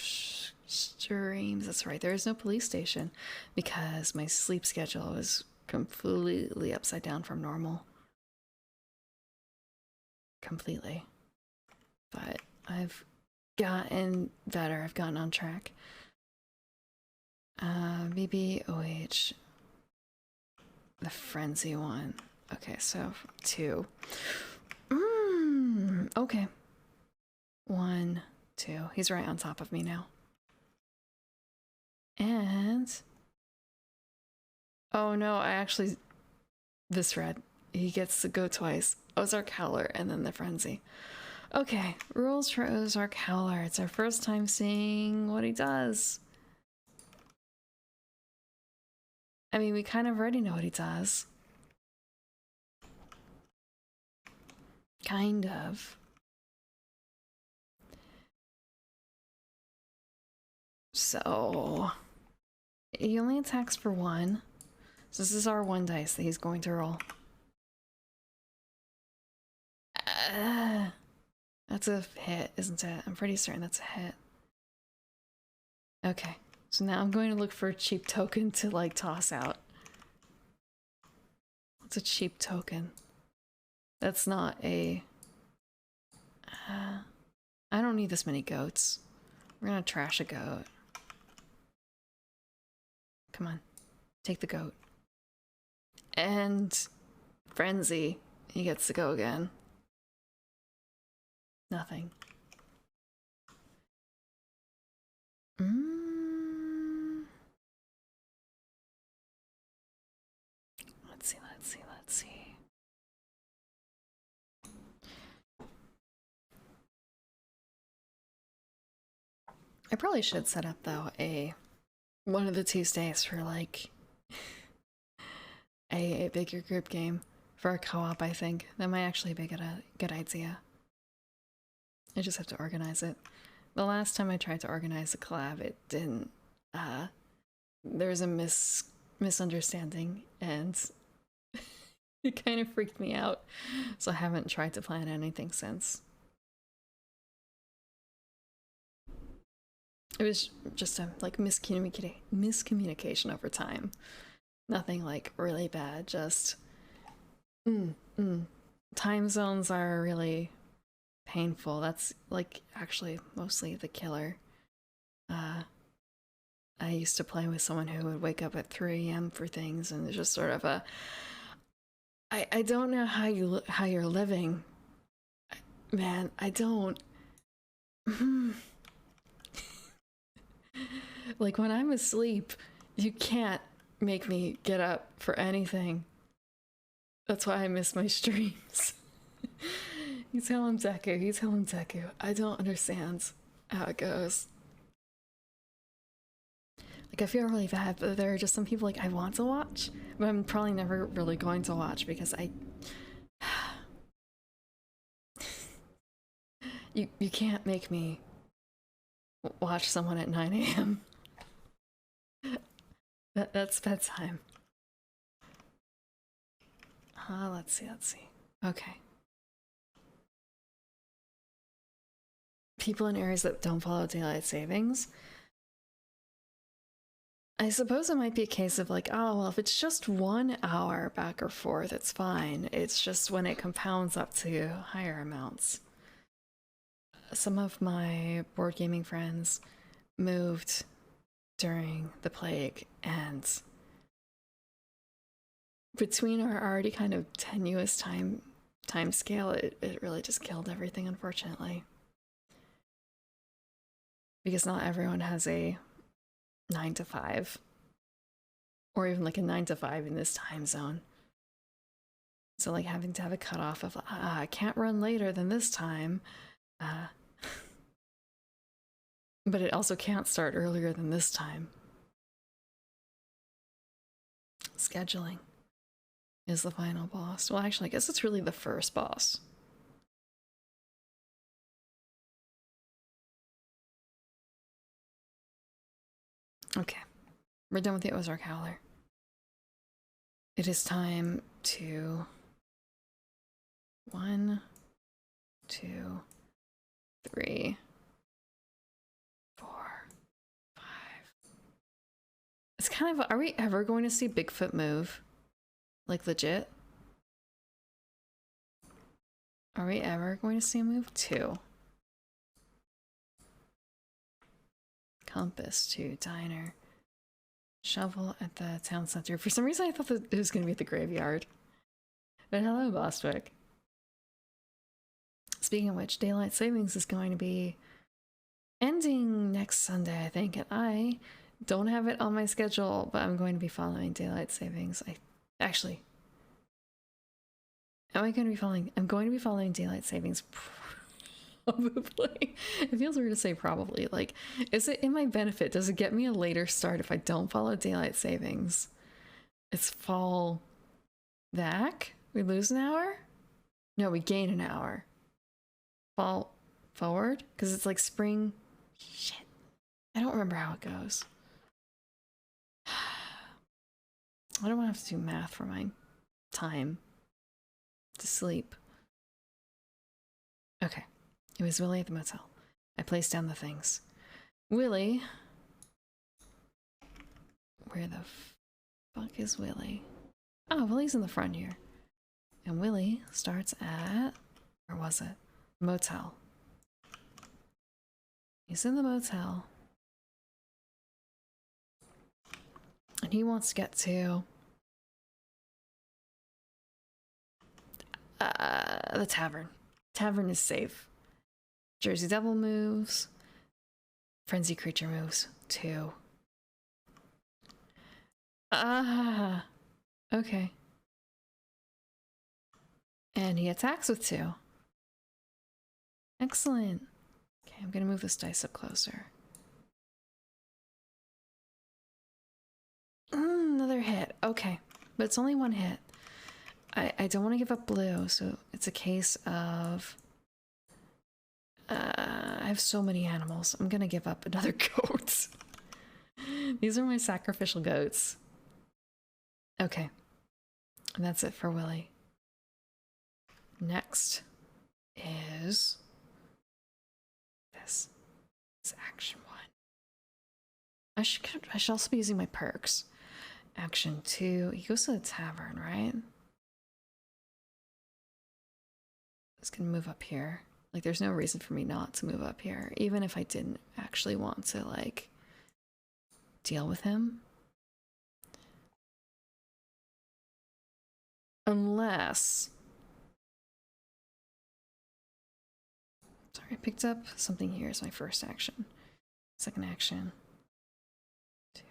streams. That's right, there is no police station because my sleep schedule was completely upside down from normal. Completely. But I've gotten better. I've gotten on track. BBOH. The frenzy one. Okay, so 2. Okay. 1, 2. He's right on top of me now. And... oh no, I actually... this red. He gets to go twice. Ozark Howler and then the frenzy. Okay, rules for Ozark Howler. It's our first time seeing what he does. I mean, we kind of already know what he does. Kind of. So... he only attacks for 1. So this is our 1 dice that he's going to roll. That's a hit, isn't it? I'm pretty certain that's a hit. Okay, so now I'm going to look for a cheap token to, like, toss out. What's a cheap token? That's not a... I don't need this many goats. We're gonna trash a goat. Come on, take the goat. And... frenzy. He gets to go again. Nothing. Let's see. I probably should set up, though, one of the Tuesdays for, like, a bigger group game for a co-op, I think. That might actually be a good idea. I just have to organize it. The last time I tried to organize a collab, it didn't. There was a misunderstanding, and it kind of freaked me out. So I haven't tried to plan anything since. It was just a like miscommunication over time. Nothing like really bad, just time zones are really painful. That's like actually mostly the killer. I used to play with someone who would wake up at 3 a.m. for things, and it's just sort of a I don't know how you're living. Man, I don't. Like when I'm asleep, you can't make me get up for anything. That's why I miss my streams. You tell him Deku, you tell him Deku. I don't understand how it goes. Like I feel really bad, but there are just some people like I want to watch, but I'm probably never really going to watch because you can't make me watch someone at 9 a.m. That's bedtime. Let's see. Okay. People in areas that don't follow daylight savings. I suppose it might be a case of like, oh, well, if it's just 1 hour back or forth, it's fine. It's just when it compounds up to higher amounts. Some of my board gaming friends moved during the plague, and between our already kind of tenuous time scale, it really just killed everything, unfortunately. Because not everyone has a 9 to 5, or even like a 9 to 5 in this time zone. So like having to have a cutoff of I can't run later than this time, but it also can't start earlier than this time. Scheduling is the final boss. Well, actually, I guess it's really the first boss. Okay, we're done with the Ozark Howler. It is time to 1, 2, 3, 4, 5. It's kind of, are we ever going to see Bigfoot move? Like legit? Are we ever going to see him move? 2. Compass to diner. Shovel at the town center. For some reason I thought that it was going to be at the graveyard. But hello, Bostwick. Speaking of which, daylight savings is going to be ending next Sunday, I think, and I don't have it on my schedule, but I'm going to be following daylight savings. Actually, I'm going to be following daylight savings. Probably. It feels weird to say probably. Like, is it in my benefit? Does it get me a later start if I don't follow daylight savings? It's fall back? We lose an hour? No, we gain an hour. Fall forward? Because it's like spring. Shit. I don't remember how it goes. I don't want to have to do math for my time to sleep. Okay. It was Willie at the motel. I placed down the things. Willie. Where the fuck is Willie? Oh, Willie's in the front here. And Willie starts at, where was it? Motel. He's in the motel. And he wants to get to the tavern. Tavern is safe. Jersey Devil moves. Frenzy Creature moves. 2. Okay. And he attacks with 2. Excellent. Okay, I'm gonna move this dice up closer. Another hit. Okay, but it's only 1 hit. I don't want to give up blue, so it's a case of I have so many animals. I'm gonna give up another goat. These are my sacrificial goats. Okay. And that's it for Willy. Next is this. It's action 1. I should also be using my perks. Action 2. He goes to the tavern, right? It's gonna move up here. Like, there's no reason for me not to move up here, even if I didn't actually want to, like, deal with him. Unless... Sorry, I picked up something here as my first action. Second action. 2.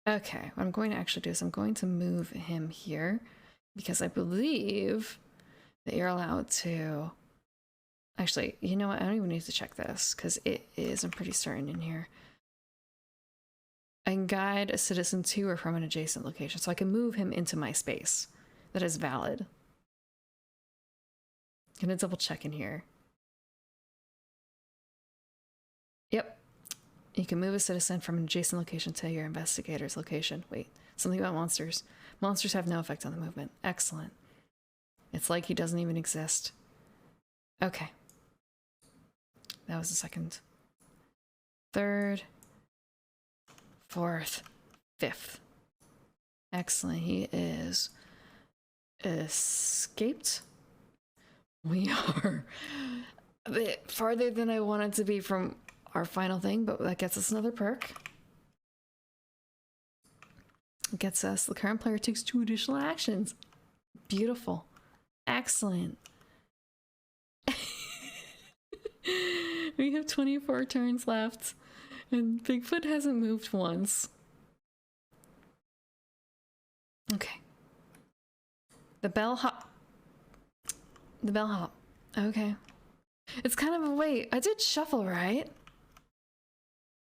Okay, what I'm going to actually do is I'm going to move him here, because I believe that you're allowed to... Actually, you know what? I don't even need to check this, because it is, I'm pretty certain in here. I can guide a citizen to or from an adjacent location, so I can move him into my space. That is valid. I'm gonna double check in here. Yep. You can move a citizen from an adjacent location to your investigator's location. Wait, something about monsters. Monsters have no effect on the movement. Excellent. It's like he doesn't even exist. Okay. That was the second. Third. Fourth. Fifth. Excellent. He is escaped. We are a bit farther than I wanted to be from our final thing, but that gets us another perk. It gets us, the current player takes 2 additional actions. Beautiful. Excellent. We have 24 turns left, and Bigfoot hasn't moved once. Okay. The bellhop. The bellhop. Okay. It's kind of a wait. I did shuffle, right?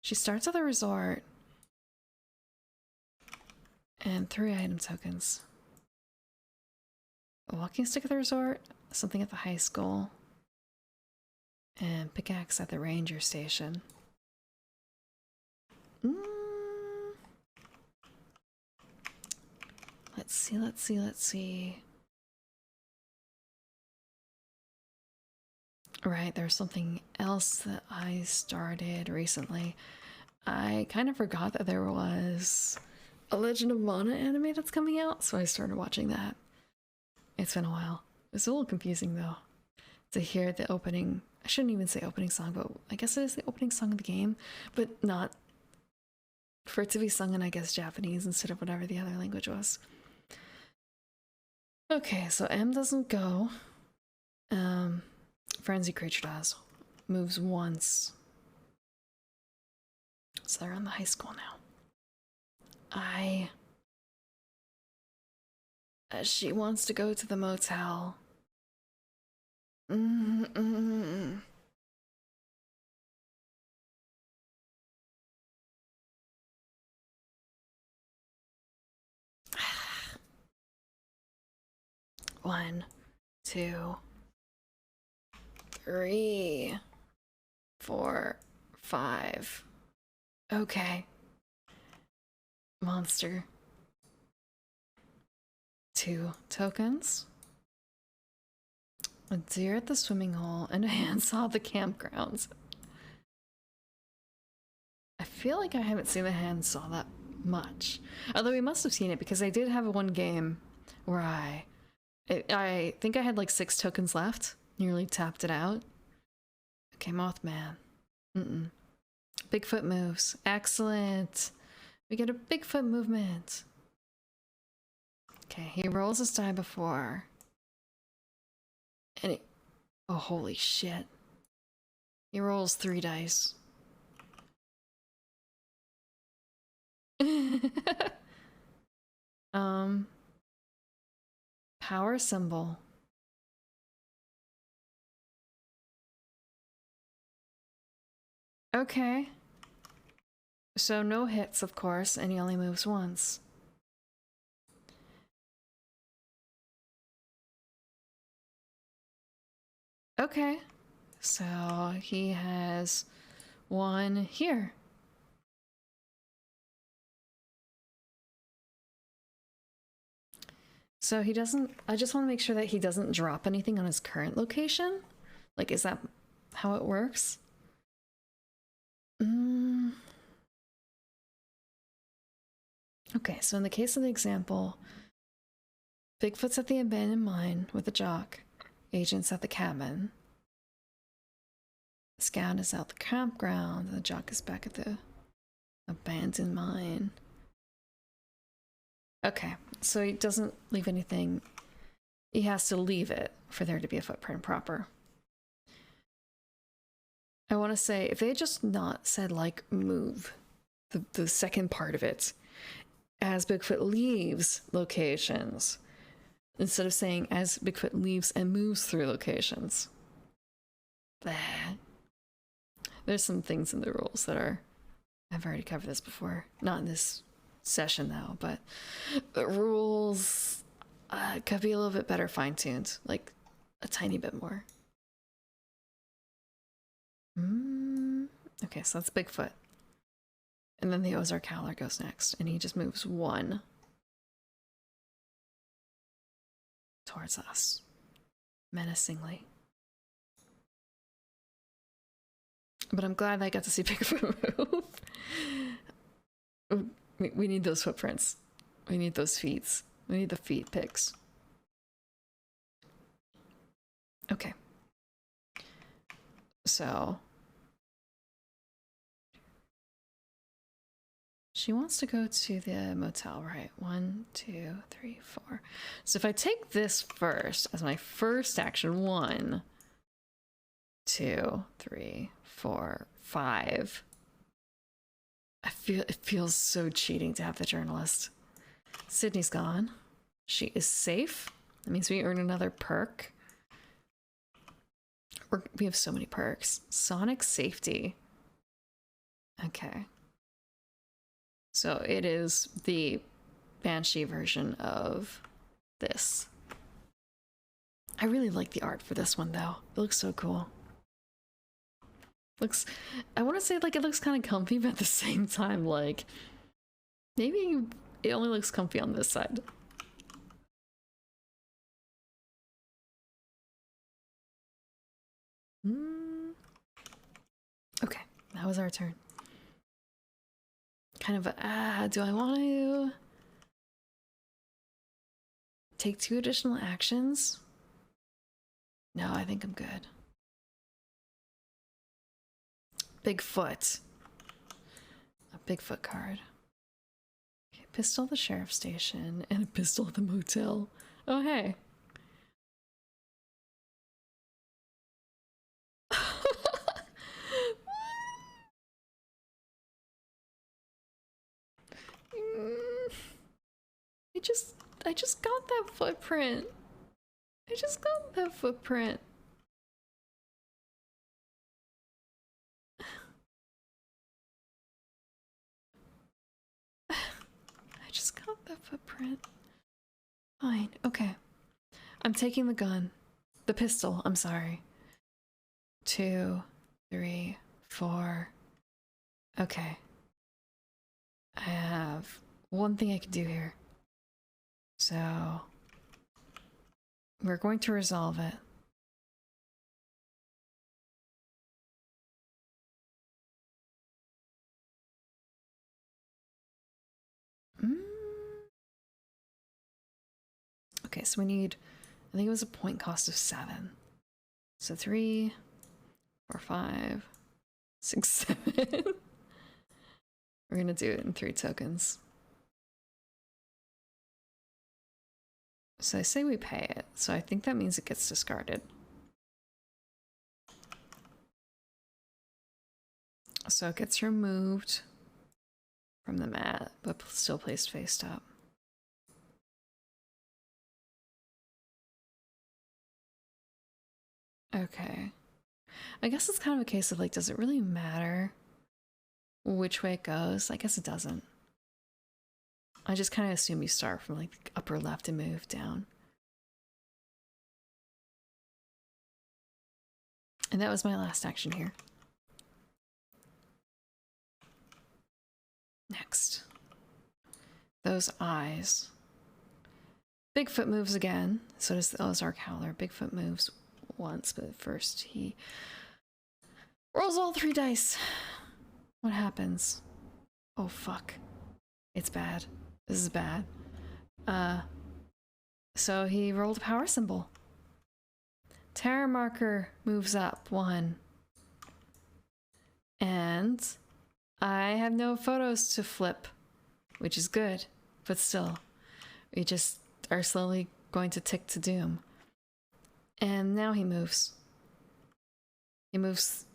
She starts at the resort. And 3 item tokens. A walking stick at the resort, something at the high school, and pickaxe at the ranger station. Let's see. Right, there's something else that I started recently. I kind of forgot that there was a Legend of Mana anime that's coming out, so I started watching that. It's been a while. It's a little confusing though to hear the opening. I shouldn't even say opening song, but I guess it is the opening song of the game, but not for it to be sung in, I guess, Japanese instead of whatever the other language was. Okay, so M doesn't go. Frenzy creature does. Moves once. So they're on the high school now. She wants to go to the motel. One, 2, 3, 4, 5. Okay. Monster. 2 tokens. A deer at the swimming hole and a handsaw at the campgrounds. I feel like I haven't seen the handsaw that much. Although we must have seen it because I did have one game where I think I had like 6 tokens left. Nearly tapped it out. Okay, Mothman. Bigfoot moves. Excellent. We get a Bigfoot movement. Okay, he rolls his die before. And oh, holy shit. He rolls 3 dice. Power symbol. Okay. So no hits, of course, and he only moves once. Okay. So he has one here. So he doesn't, I just want to make sure that he doesn't drop anything on his current location. Like, is that how it works? Okay, so in the case of the example, Bigfoot's at the abandoned mine with the jock. Agent's at the cabin. Scout is out the campground. And the jock is back at the abandoned mine. Okay, so he doesn't leave anything. He has to leave it for there to be a footprint proper. I want to say, if they had just not said, like, move, the second part of it, as Bigfoot leaves locations, instead of saying as Bigfoot leaves and moves through locations. Blah. There's some things in the rules that are, I've already covered this before, not in this session though, but the rules could be a little bit better fine-tuned, like a tiny bit more. Okay, so that's Bigfoot. And then the Ozark Howler goes next, and he just moves one towards us, menacingly. But I'm glad I got to see Bigfoot move. We need those footprints. We need those feet. We need the feet pics. Okay. So she wants to go to the motel, right? 1, 2, 3, 4. So if I take this first as my first action, 1, 2, 3, 4, 5. It feels so cheating to have the journalist. Sydney's gone. She is safe. That means we earn another perk. We have so many perks. Sonic safety. Okay. So it is the Banshee version of this. I really like the art for this one though. It looks so cool. Looks, I want to say like it looks kind of comfy, but at the same time, like maybe it only looks comfy on this side. Okay, that was our turn. Kind of do I want to take 2 additional actions? No, I think I'm good. Bigfoot. A Bigfoot card. Okay, pistol at the sheriff's station and a pistol at the motel. Oh, hey. I just got that footprint. I just got that footprint. I just got that footprint. Fine, okay. I'm taking the gun. The pistol, I'm sorry. 2, 3, 4. Okay. I have one thing I can do here. So we're going to resolve it. Okay, so we need, I think it was a point cost of 7. So 3, 4, 5, 6, 7. We're gonna do it in 3 tokens. So I say we pay it, so I think that means it gets discarded. So it gets removed from the mat, but still placed face up. Okay. I guess it's kind of a case of like, does it really matter which way it goes? I guess it doesn't. I just kind of assume you start from like upper left and move down. And that was my last action here. Next. Those eyes. Bigfoot moves again. So does the Ozark Howler. Bigfoot moves once, but first he rolls all 3 dice. What happens? Oh, fuck. It's bad. This is bad. So he rolled a power symbol. Terror marker moves up 1. And I have no photos to flip, which is good, but still, we just are slowly going to tick to doom. And now he moves. He moves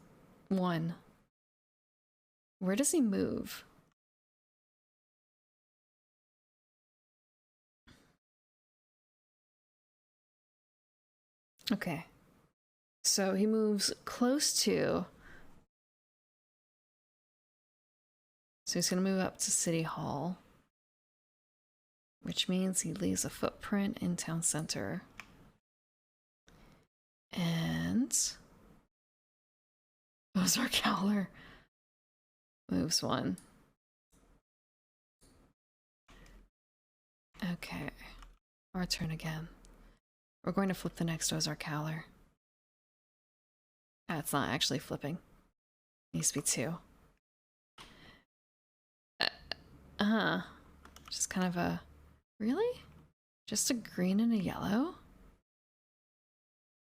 1. Where does he move? Okay. So he moves close to. So he's going to move up to City Hall, which means he leaves a footprint in town center. And Ozark Howler moves 1. Okay. Our turn again. We're going to flip the next Ozark Howler. It's not actually flipping. It needs to be 2. Just kind of a... Really? Just a green and a yellow?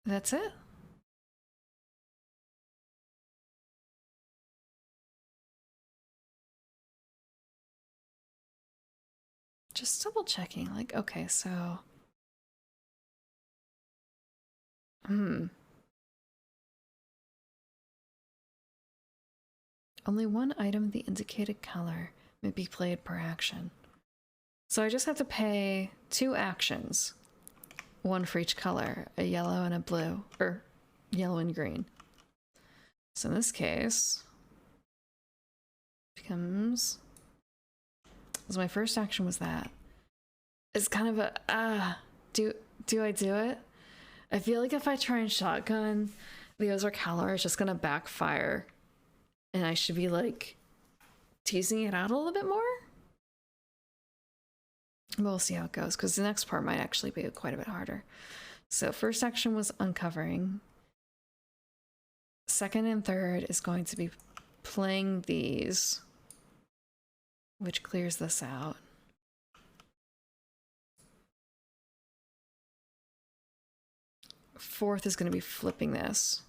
That's it? Just double checking. Like, okay, so... Only 1 item of the indicated color may be played per action. So I just have to pay 2 actions. 1 for each color, a yellow and a blue, or yellow and green. So in this case, becomes... So my first action was that. It's kind of a, do I do it? I feel like if I try and shotgun the Ozark Howler, it's just gonna backfire. And I should be like teasing it out a little bit more. But we'll see how it goes, because the next part might actually be quite a bit harder. So first action was uncovering. Second and third is going to be playing these, which clears this out. Fourth is going to be flipping this.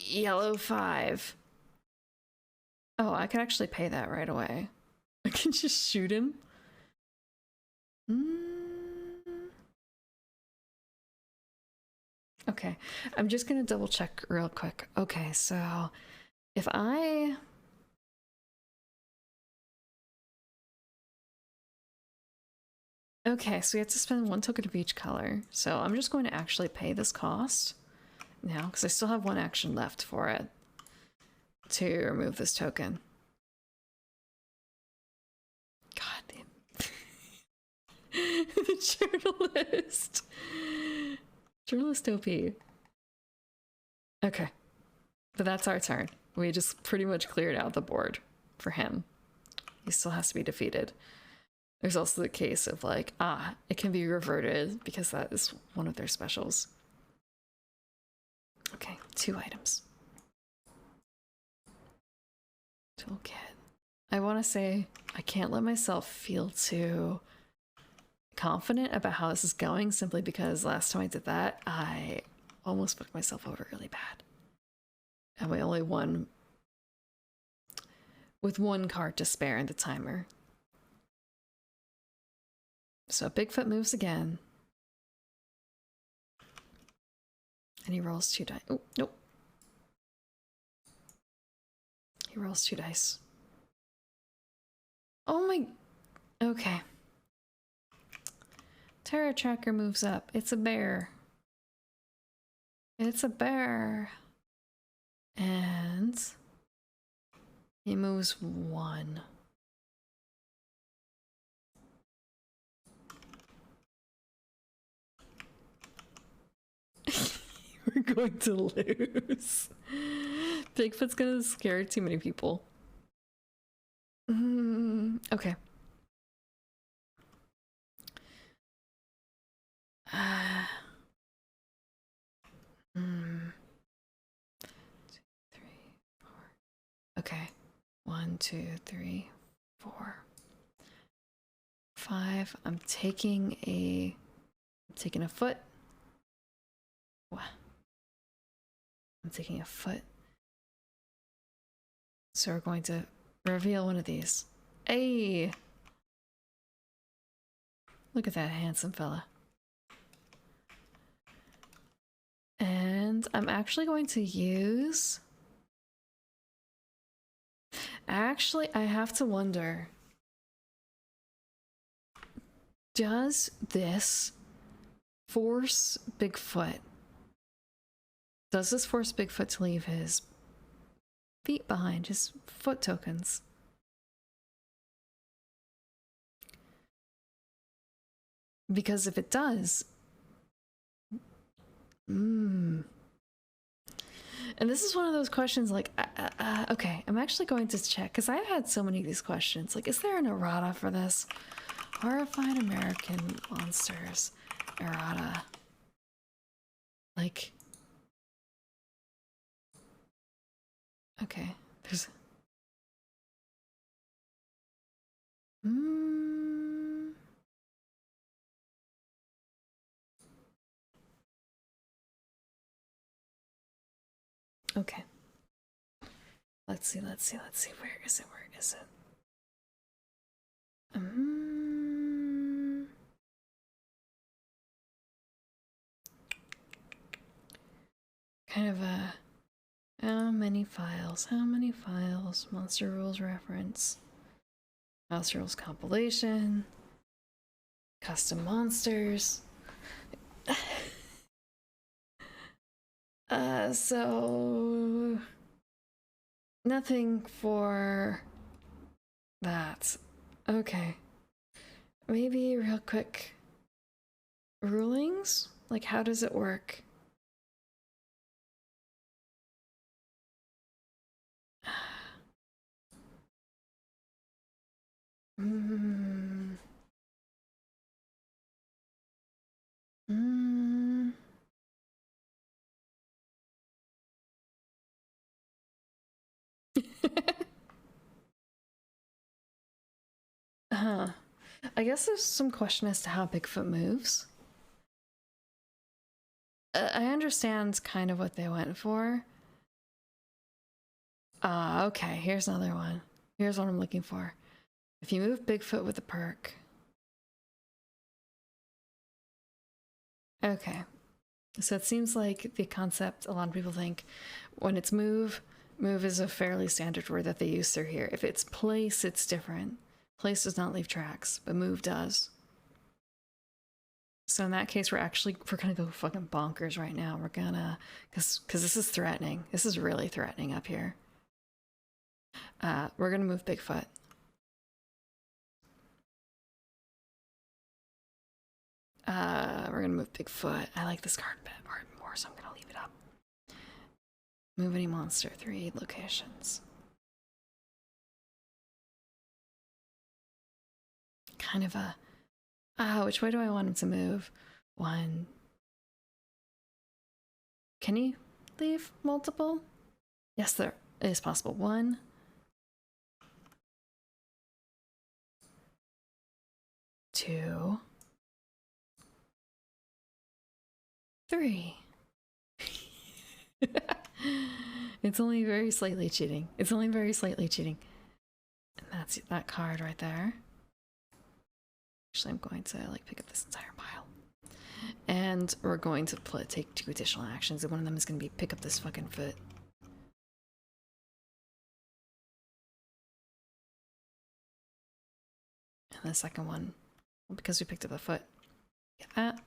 Yellow 5. Oh, I can actually pay that right away. I can just shoot him. Okay, I'm just gonna double check real quick. Okay, so if I... Okay, so we have to spend 1 token of each color. So I'm just going to actually pay this cost now, because I still have 1 action left for it to remove this token. God damn. The journalist. Journalist OP. Okay. But that's our turn. We just pretty much cleared out the board for him. He still has to be defeated. There's also the case of like, it can be reverted because that is one of their specials. Okay, 2 items. Toolkit. I want to say I can't let myself feel too confident about how this is going, simply because last time I did that, I almost fucked myself over really bad. And I only won with 1 card to spare in the timer. So Bigfoot moves again. And he rolls 2 dice. Oh, nope. He rolls 2 dice. Oh my... Okay. Terror tracker moves up. It's a bear. It's a bear. And... he moves 1. We're going to lose. Bigfoot's gonna scare too many people. Okay. Three, four. Okay. 1, 2, 3, 4, 5. I'm taking a foot. What? I'm taking a foot. So we're going to reveal one of these. Hey! Look at that handsome fella. And I'm actually going to use... Actually, I have to wonder... Does this force Bigfoot? Does this force Bigfoot to leave his feet behind, his foot tokens? Because if it does... And this is one of those questions like, okay, I'm actually going to check, because I've had so many of these questions. Like, is there an errata for this? Horrified American Monsters errata. Like... Okay, there's... Okay. Let's see. Where is it? Kind of a... How many files? Monster Rules reference. Monster Rules compilation. Custom monsters. So... Nothing for that. Okay. Maybe real quick. Rulings? Like, how does it work? I guess there's some question as to how Bigfoot moves. I understand kind of what they went for. Okay, here's another one. Here's what I'm looking for. If you move Bigfoot with a perk. Okay. So it seems like the concept, a lot of people think when it's move is a fairly standard word that they use through here. If it's place, it's different. Place does not leave tracks, but move does. So in that case, we're gonna go fucking bonkers right now. We're gonna, cause this is threatening. This is really threatening up here. We're gonna move Bigfoot. We're gonna move Bigfoot. I like this card more, so I'm gonna leave it up. Move any monster, 3 locations. Kind of a... which way do I want him to move? 1. Can he leave multiple? Yes, there is possible. 1. 2. 3. It's only very slightly cheating. And that's that card right there. Actually, I'm going to pick up this entire pile. And we're going to take 2 additional actions, and one of them is going to be pick up this fucking foot. And the second one, because we picked up a foot, get that.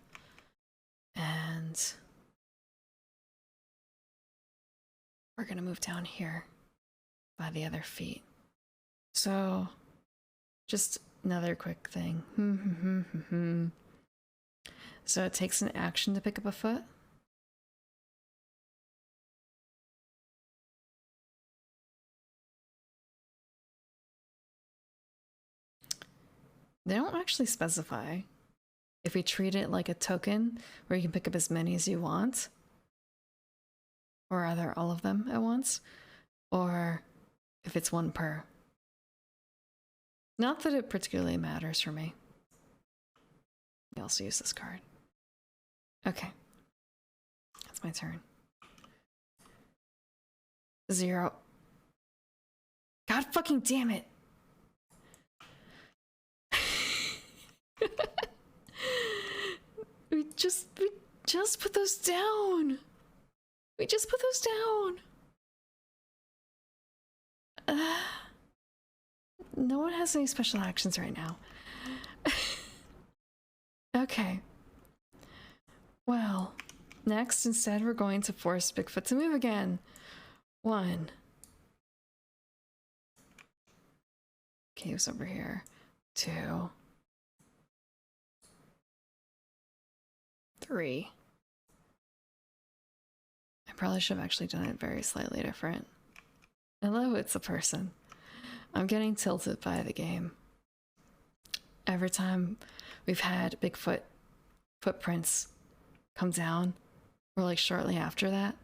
And we're going to move down here by the other feet. So, just another quick thing. So it takes an action to pick up a foot. They don't actually specify if we treat it like a token where you can pick up as many as you want, or either all of them at once, or if it's one per. Not that it particularly matters for me. I also use this card. Okay. That's my turn. 0. God fucking damn it. We just put those down. We just put those down. No one has any special actions right now. Okay. Well, next, instead, we're going to force Bigfoot to move again. 1. Cave's over here. 2. 3. I probably should have actually done it very slightly different. Hello, it's a person. I'm getting tilted by the game. Every time we've had Bigfoot footprints come down, or like shortly after that,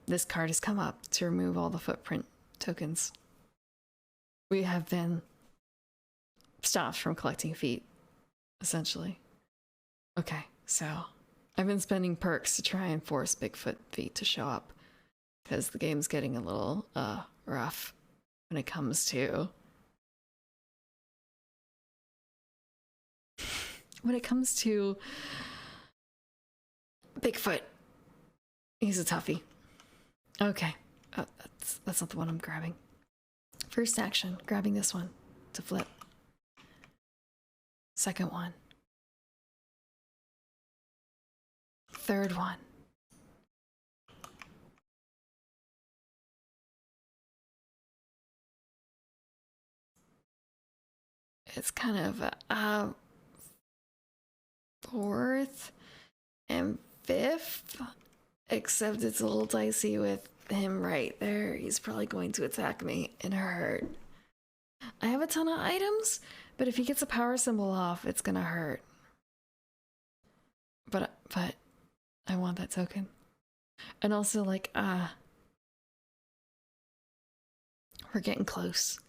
this card has come up to remove all the footprint tokens. We have been stopped from collecting feet, essentially. Okay, so I've been spending perks to try and force Bigfoot feet to show up, because the game's getting a little rough when it comes to Bigfoot. He's a toughie. Okay. Oh, that's not the one I'm grabbing. First action, grabbing this one to flip. Second one. Third one. It's kind of fourth and fifth, except it's a little dicey with him right there. He's probably going to attack me and hurt. I have a ton of items, but if he gets a power symbol off, it's gonna hurt. But I want that token. And also, like, we're getting close.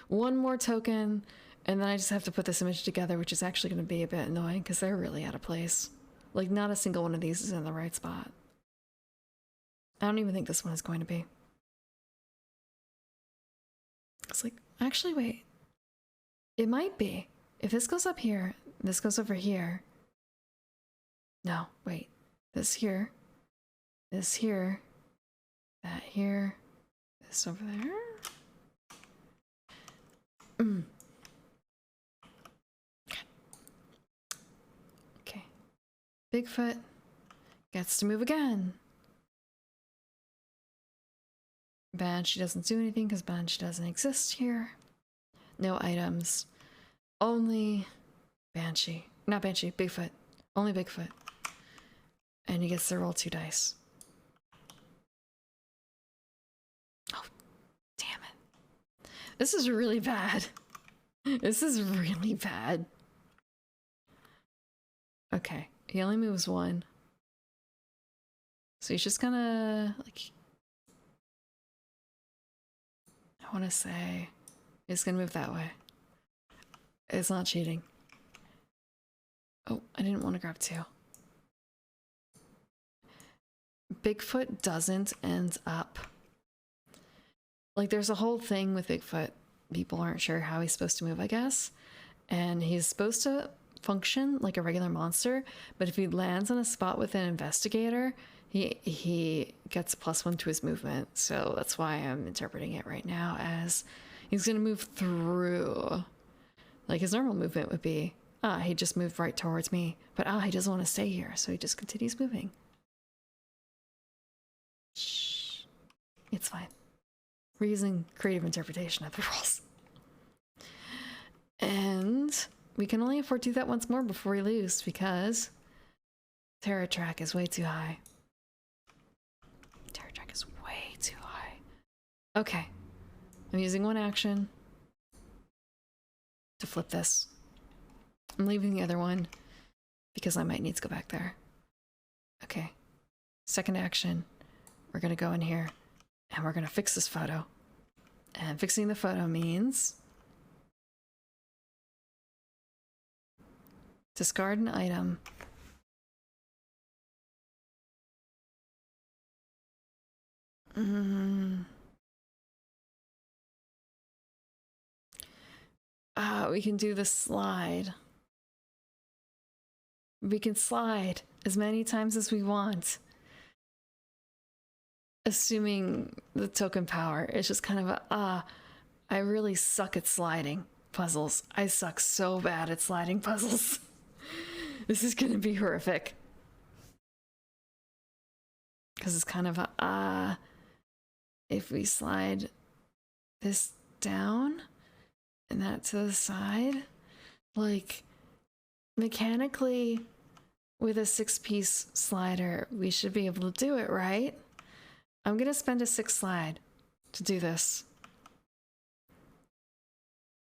One more token, and then I just have to put this image together, which is actually going to be a bit annoying because they're really out of place. Like, not a single one of these is in the right spot. I don't even think this one is going to be. It's like, actually, wait. It might be. If this goes up here, this goes over here. No, wait. This here. This here. That here. This over there. Okay. Bigfoot gets to move again. Banshee doesn't do anything because Banshee doesn't exist here. No items. Only Banshee. Not Banshee, Bigfoot. Only Bigfoot. And he gets to roll 2 dice. Oh, damn it. This is really bad. This is really bad. Okay, he only moves 1. So he's just gonna, like, I want to say he's gonna move that way. It's not cheating. Oh, I didn't want to grab 2. Bigfoot doesn't end up. Like, there's a whole thing with Bigfoot. People aren't sure how he's supposed to move, I guess. And he's supposed to function like a regular monster, but if he lands on a spot with an investigator, he gets a +1 to his movement. So that's why I'm interpreting it right now as he's going to move through. Like, his normal movement would be, he just moved right towards me. But he doesn't want to stay here, so he just continues moving. Shh. It's fine. We're using creative interpretation of the rules. And we can only afford to do that once more before we lose, because Terror Track is way too high. Terror Track is way too high. Okay. I'm using 1 action to flip this. I'm leaving the other one because I might need to go back there. Okay. Second action. We're gonna go in here and we're gonna fix this photo. And fixing the photo means discard an item. We can do the slide. We can slide as many times as we want. Assuming the token power is just kind of a, I really suck at sliding puzzles. I suck so bad at sliding puzzles. This is gonna be horrific. Because it's kind of a, if we slide this down and that to the side, like mechanically with a 6-piece slider, we should be able to do it, right? I'm gonna spend a 6 slide to do this.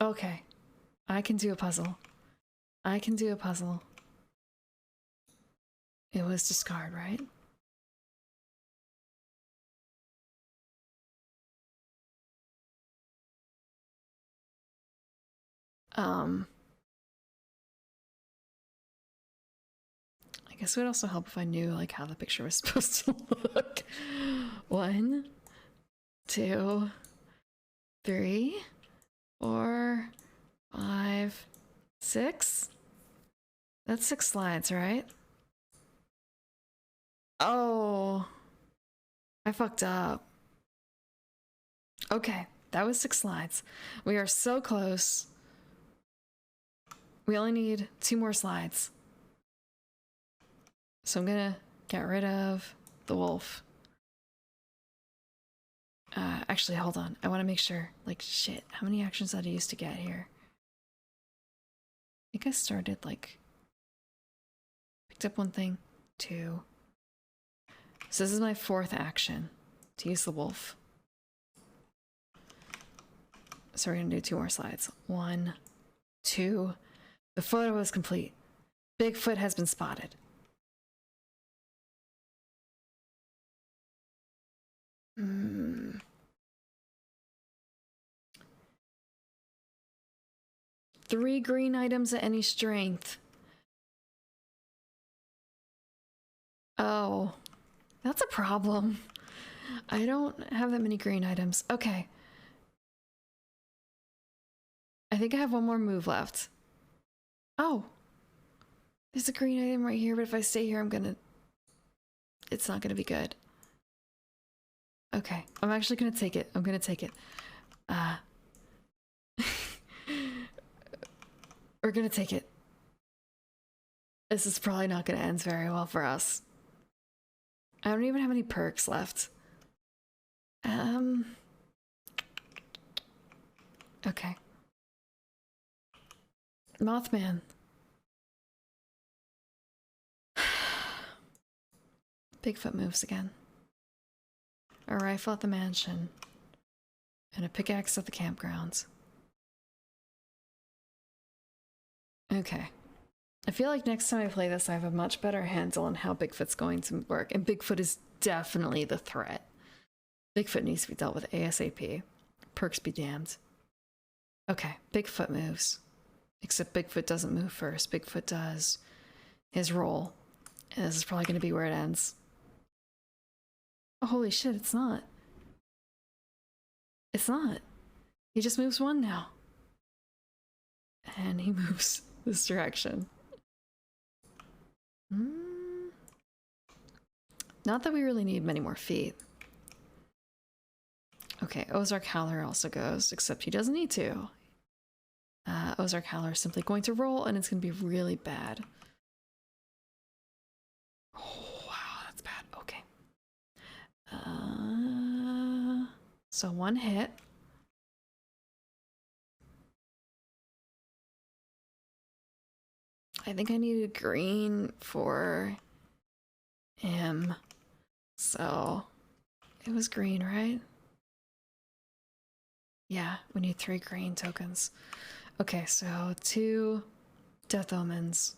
Okay, I can do a puzzle. I can do a puzzle. It was discard, right? I guess it would also help if I knew like how the picture was supposed to look. 1, 2, 3, 4, 5, 6. That's 6 slides, right? Oh, I fucked up. Okay, that was 6 slides. We are so close. We only need 2 more slides. So I'm gonna get rid of the wolf. Actually, hold on. I want to make sure. Like, shit, how many actions did I use to get here? I think I started, like, picked up 1 thing, 2. So this is my 4th action to use the wolf. So we're gonna do 2 more slides. 1, 2. The photo is complete. Bigfoot has been spotted. Three green items at any strength. Oh, that's a problem. I don't have that many green items. Okay. I think I have 1 more move left. Oh. There's a green item right here, but if I stay here, it's not gonna be good. Okay, I'm actually gonna take it. I'm gonna take it. We're gonna take it. This is probably not gonna end very well for us. I don't even have any perks left. Okay. Mothman. Bigfoot moves again. A rifle at the mansion. And a pickaxe at the campgrounds. Okay. I feel like next time I play this, I have a much better handle on how Bigfoot's going to work. And Bigfoot is definitely the threat. Bigfoot needs to be dealt with ASAP. Perks be damned. Okay, Bigfoot moves. Except Bigfoot doesn't move first. Bigfoot does his roll. And this is probably going to be where it ends. Oh, holy shit, it's not. It's not. He just moves 1 now. And he moves this direction. Not that we really need many more feet. Okay, Ozark Howler also goes, except he doesn't need to. Ozark Howler is simply going to roll, and it's going to be really bad. Oh, wow, that's bad. Okay. So 1 hit. I think I needed green for him. So it was green, right? Yeah, we need 3 green tokens. Okay, so 2, Death Omens.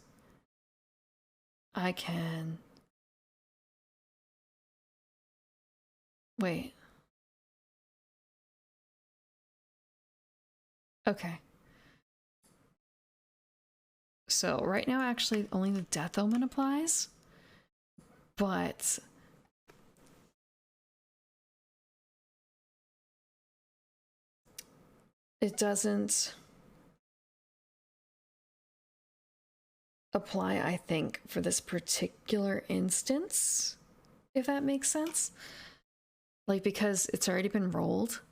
I can... Wait. Okay. So right now, actually, only the Death Omen applies, but it doesn't apply, I think, for this particular instance, if that makes sense. Like, because it's already been rolled,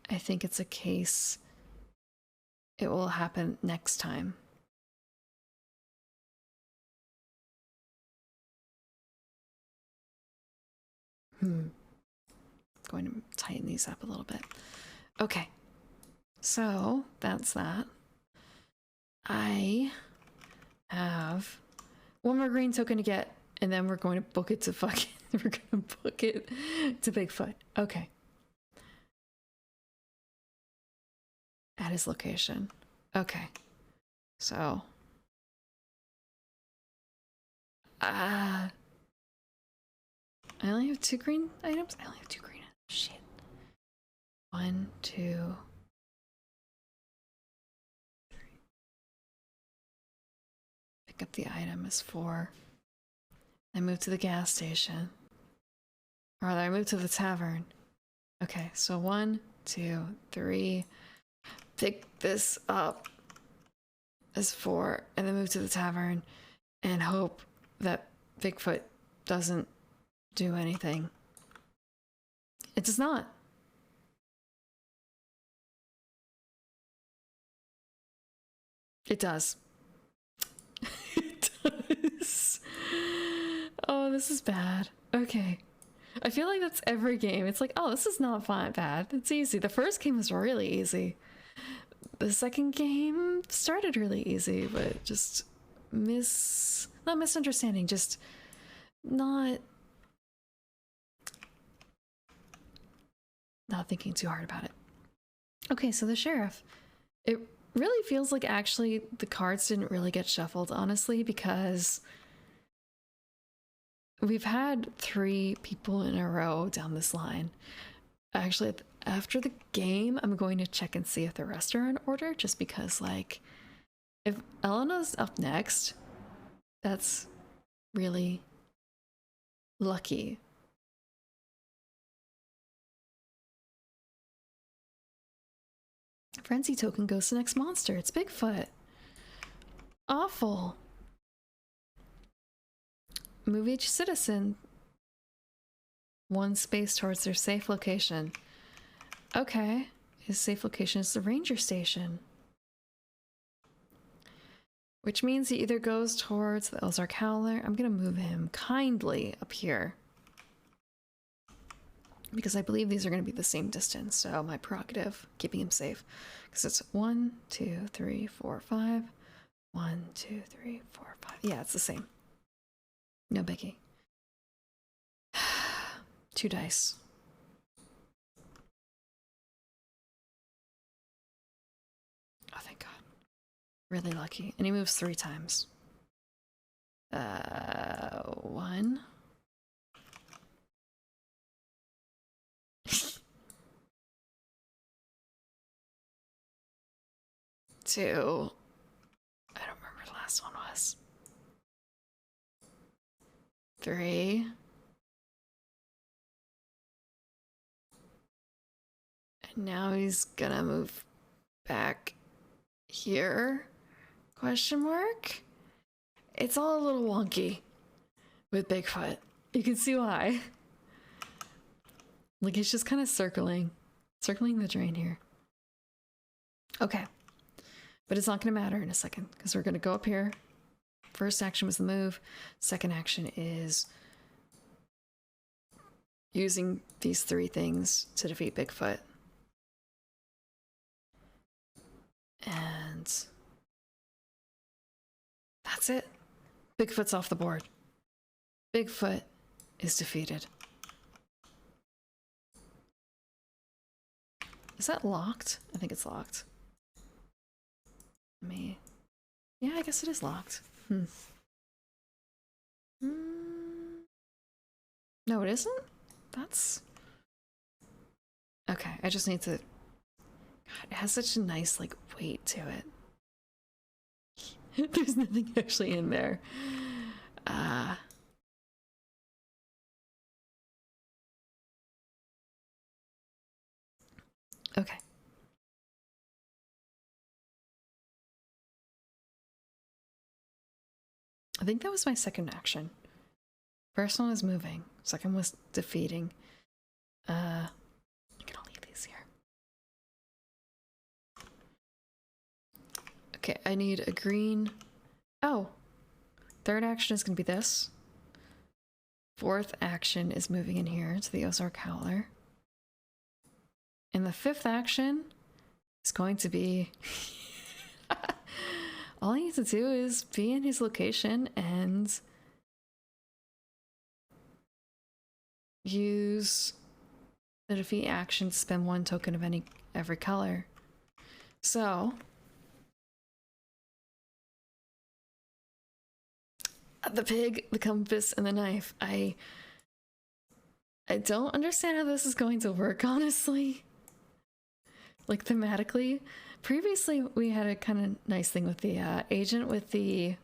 I think it's a case it will happen next time. Going to tighten these up a little bit. Okay, so that's that. I have one more green token to get, and then we're going to book it to we're going to book it to Bigfoot. Okay. At his location. Okay. So. I only have 2 green items? I only have 2 green items. Shit. 1, 2, 3. Pick up the item is 4. I move to the gas station. Or rather, I move to the tavern. Okay, so 1, 2, 3. Pick this up as 4, and then move to the tavern and hope that Bigfoot doesn't do anything. It does not. It does. It does. Oh, this is bad. Okay. I feel like that's every game. It's like, oh, this is not bad. It's easy. The first game was really easy. The second game started really easy, but just not misunderstanding, just not thinking too hard about it. Okay, so the sheriff. It really feels like actually the cards didn't really get shuffled, honestly, because we've had 3 people in a row down this line. Actually, after the game, I'm going to check and see if the rest are in order, just because, like, if Elena's up next, that's really lucky. Frenzy token goes to next monster. It's Bigfoot. Awful. Move each citizen 1 space towards their safe location. Okay. His safe location is the ranger station. Which means he either goes towards the Ozark Howler. I'm going to move him kindly up here, because I believe these are going to be the same distance. So my prerogative, keeping him safe. Because it's 1, 2, 3, 4, 5. 1, 2, 3, 4, 5. Yeah, it's the same. No biggie. 2 dice. Oh, thank God. Really lucky. And he moves 3 times. 1. 2. I don't remember the last one was. 3. And now he's gonna move back here? Question mark? It's all a little wonky with Bigfoot. You can see why. Like, he's just kind of circling the drain here. Okay. But it's not going to matter in a second, because we're going to go up here. First action was the move. Second action is using these 3 things to defeat Bigfoot. And that's it. Bigfoot's off the board. Bigfoot is defeated. Is that locked? I think it's locked. Me. Yeah, I guess it is locked. Hmm. No, it isn't? That's... Okay, I just need to... God, it has such a nice, like, weight to it. There's nothing actually in there. Okay. I think that was my second action. First one was moving. Second was defeating. I can all leave these here. Okay, I need a green. Oh. Third action is going to be this. Fourth action is moving in here to the Ozark Howler. And the fifth action is going to be... All I need to do is be in his location and use the defeat action to spend 1 token of every color. So the pig, the compass, and the knife. I don't understand how this is going to work, honestly. Like thematically. Previously, we had a kind of nice thing with the agent with the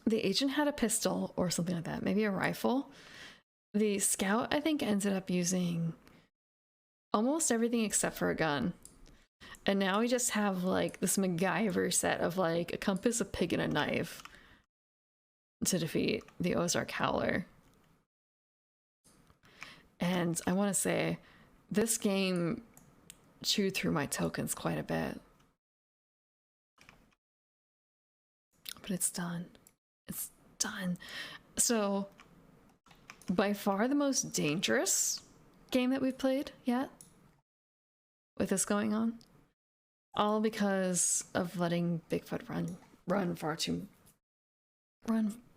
agent had a pistol or something like that, maybe a rifle. The scout, I think, ended up using almost everything except for a gun. And now we just have like this MacGyver set of like a compass, a pig, and a knife to defeat the Ozark Howler. And I want to say, this game chewed through my tokens quite a bit. But it's done. It's done. So, by far the most dangerous game that we've played yet, with this going on. All because of letting Bigfoot run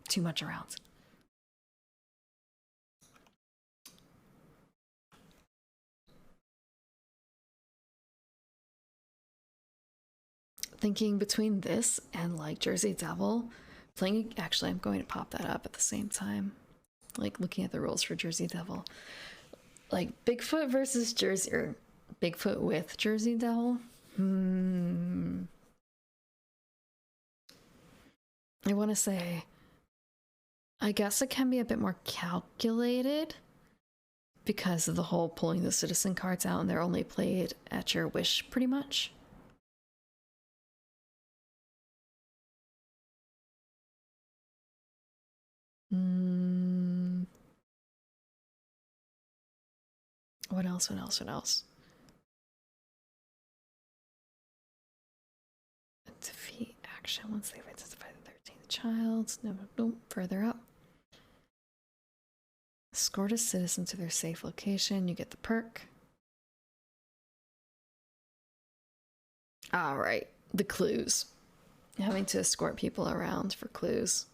too much around. Thinking between this and like Jersey Devil, actually I'm going to pop that up at the same time. Like looking at the rules for Jersey Devil. Like Bigfoot versus Jersey, or Bigfoot with Jersey Devil. I want to say, I guess it can be a bit more calculated because of the whole pulling the citizen cards out and they're only played at your wish pretty much. What else? What else? What else? Defeat action once they've identified the 13th child. No, further up. Escort a citizen to their safe location. You get the perk. All right, the clues. Having to escort people around for clues.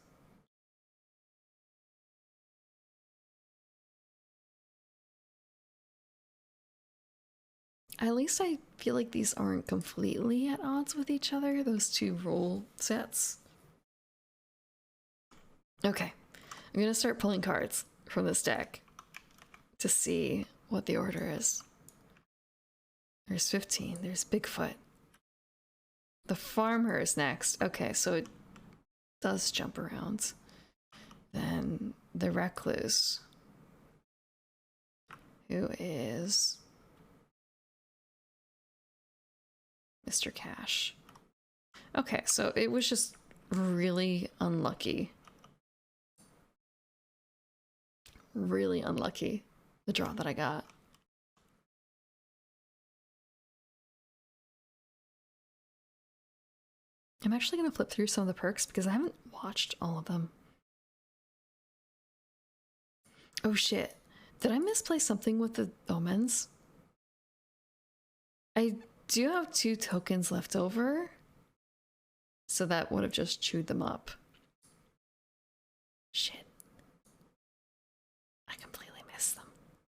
At least I feel like these aren't completely at odds with each other, those two rule sets. Okay, I'm gonna start pulling cards from this deck to see what the order is. There's 15, there's Bigfoot. The farmer is next. Okay, so it does jump around. Then the recluse, who is Mr. Cash. Okay, so it was just really unlucky. Really unlucky, the draw that I got. I'm actually going to flip through some of the perks because I haven't watched all of them. Oh shit. Did I misplace something with the omens? I do have 2 tokens left over, so that would have just chewed them up. Shit. I completely missed them.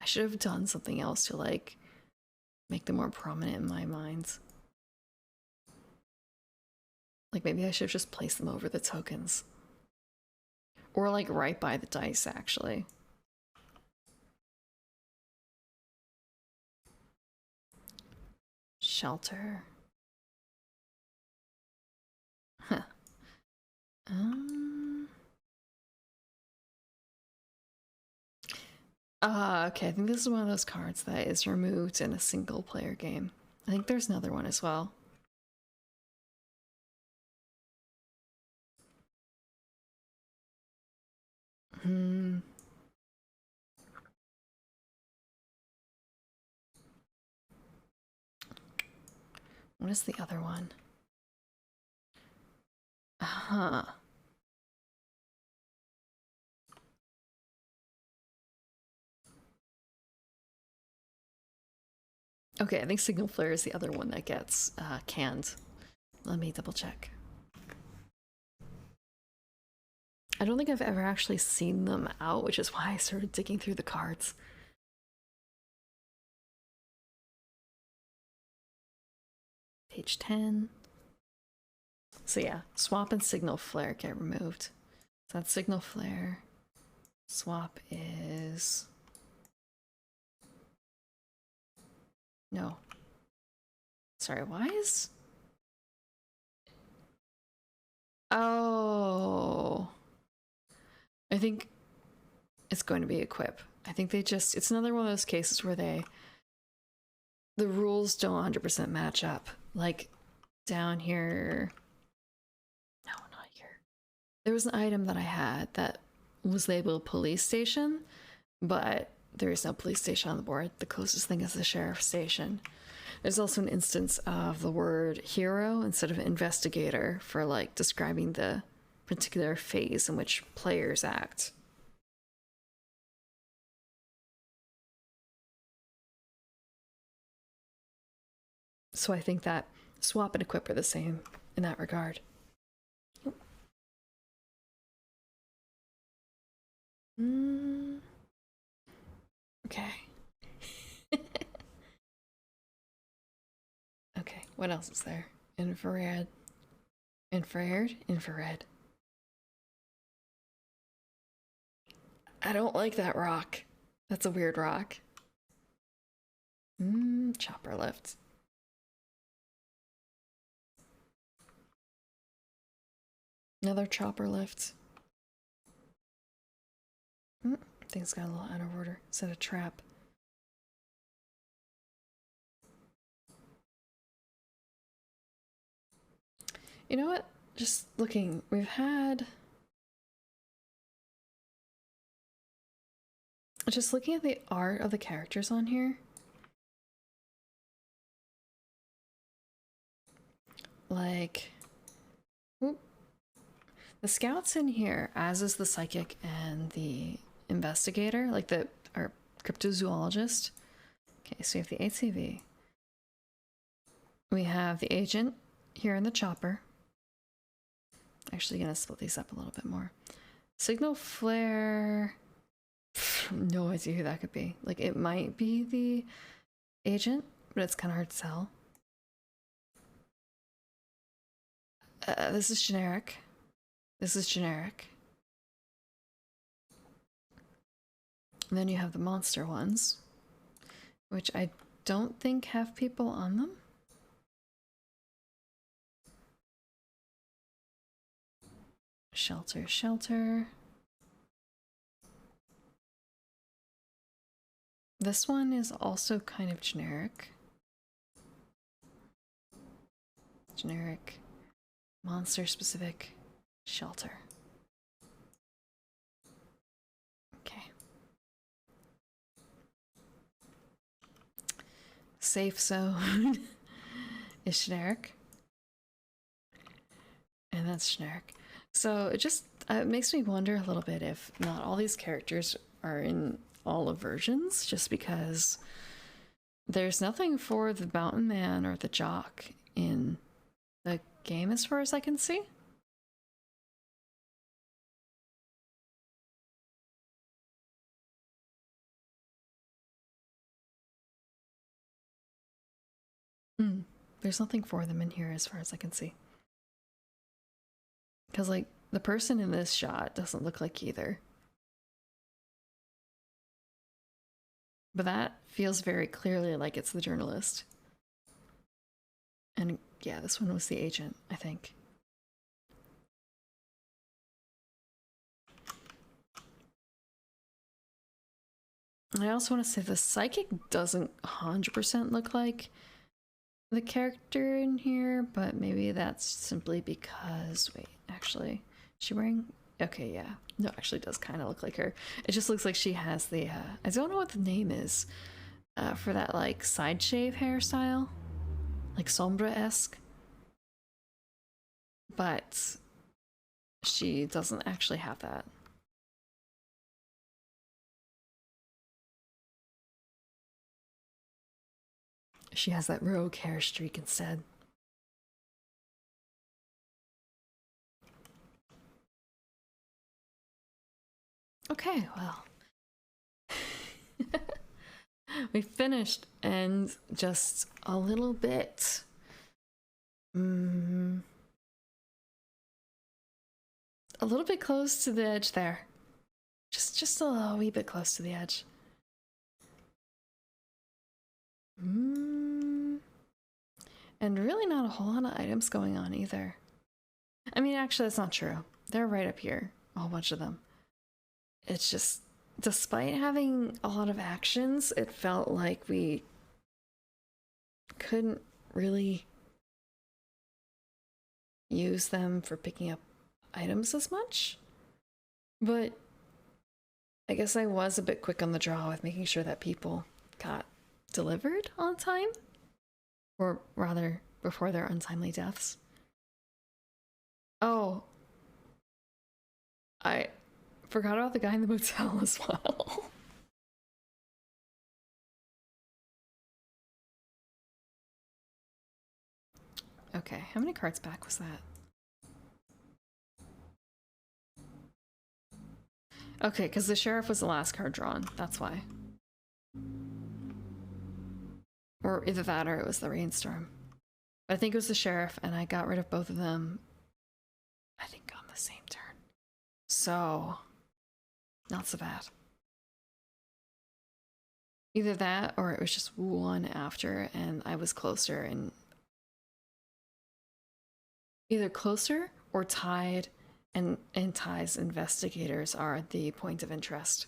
I should have done something else to like make them more prominent in my mind. Like maybe I should just place them over the tokens. Or like right by the dice, actually. Shelter. Huh. Okay, I think this is one of those cards that is removed in a single player game. I think there's another one as well. What is the other one? Huh. Okay, I think Signal Flare is the other one that gets canned. Let me double check. I don't think I've ever actually seen them out, which is why I started digging through the cards. Page 10. So yeah, Swap and Signal Flare get removed. So that's Signal Flare. Swap is... No. Sorry, why is... Oh... I think it's going to be Equip. I think they just... It's another one of those cases where the rules don't 100% match up. Like, down here... No, not here. There was an item that I had that was labeled Police Station, but there is no police station on the board. The closest thing is the sheriff's station. There's also an instance of the word hero instead of investigator for like describing the particular phase in which players act. So I think that Swap and Equip are the same in that regard. Okay. Okay, what else is there? Infrared. Infrared. I don't like that rock. That's a weird rock. Chopper lift. Another chopper lift. Things got a little out of order. Set a trap. You know what? Just looking, we've had... Just looking at the art of the characters on here. Like... Whoop. The scouts in here, as is the psychic and the investigator, like our cryptozoologist. Okay, so we have the ATV. We have the agent here in the chopper. Actually gonna split these up a little bit more. Signal Flare... No idea who that could be. Like, it might be the agent, but it's kind of hard to tell. This is generic. This is generic. And then you have the monster ones, which I don't think have people on them. Shelter. This one is also kind of generic. Generic, monster specific, shelter. Okay. Safe zone is generic. And that's generic. So it just makes me wonder a little bit if not all these characters are in all of versions, just because there's nothing for the mountain man or the jock in the game as far as I can see. There's nothing for them in here as far as I can see. Because, like, the person in this shot doesn't look like either. But that feels very clearly like it's the journalist. And yeah, this one was the agent, I think. I also want to say the psychic doesn't 100% look like the character in here, but maybe that's simply because, wait, actually, is she wearing, okay, yeah, no, actually does kind of look like her. It just looks like she has the, I don't know what the name is for that, like, side shave hairstyle, like sombra-esque, but she doesn't actually have that. She has that rogue hair streak instead. Okay, well. We finished, and just a little bit. A little bit close to the edge there. Just a little wee bit close to the edge. And really not a whole lot of items going on either. I mean, actually, that's not true. They're right up here, a whole bunch of them. It's just, despite having a lot of actions, it felt like we couldn't really use them for picking up items as much. But I guess I was a bit quick on the draw with making sure that people got delivered on time. Or rather, before their untimely deaths. Oh. I forgot about the guy in the motel as well. Okay, how many cards back was that? Okay, because the sheriff was the last card drawn. That's why. Or either that or it was the rainstorm. I think it was the sheriff, and I got rid of both of them, I think, on the same turn. So, not so bad. Either that or it was just one after, and I was closer, and either closer or tied, and ties investigators are the point of interest.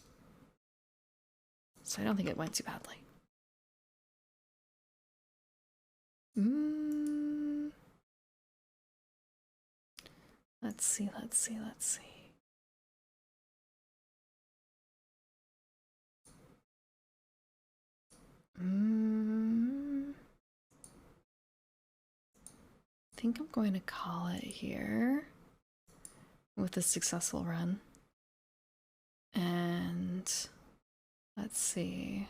So I don't think it went too badly. Let's see. I think I'm going to call it here with a successful run. And let's see.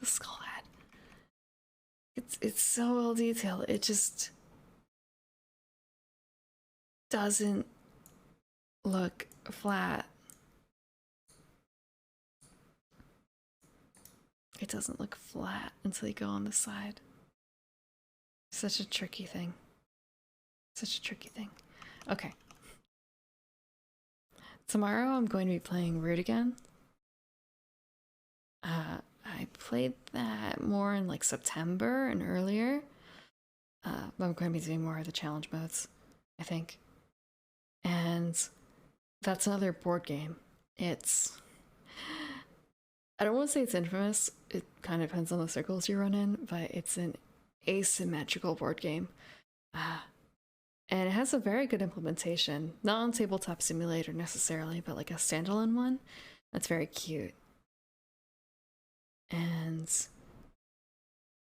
The skull head. It's so well detailed. It just doesn't look flat. It doesn't look flat until you go on the side. Such a tricky thing. Okay. Tomorrow I'm going to be playing Root again. I played that more in like September and earlier. But I'm going to be doing more of the challenge modes, I think. And that's another board game. It's... I don't want to say it's infamous. It kind of depends on the circles you run in, but it's an asymmetrical board game. And it has a very good implementation. Not on Tabletop Simulator necessarily, but like a standalone one. That's very cute. And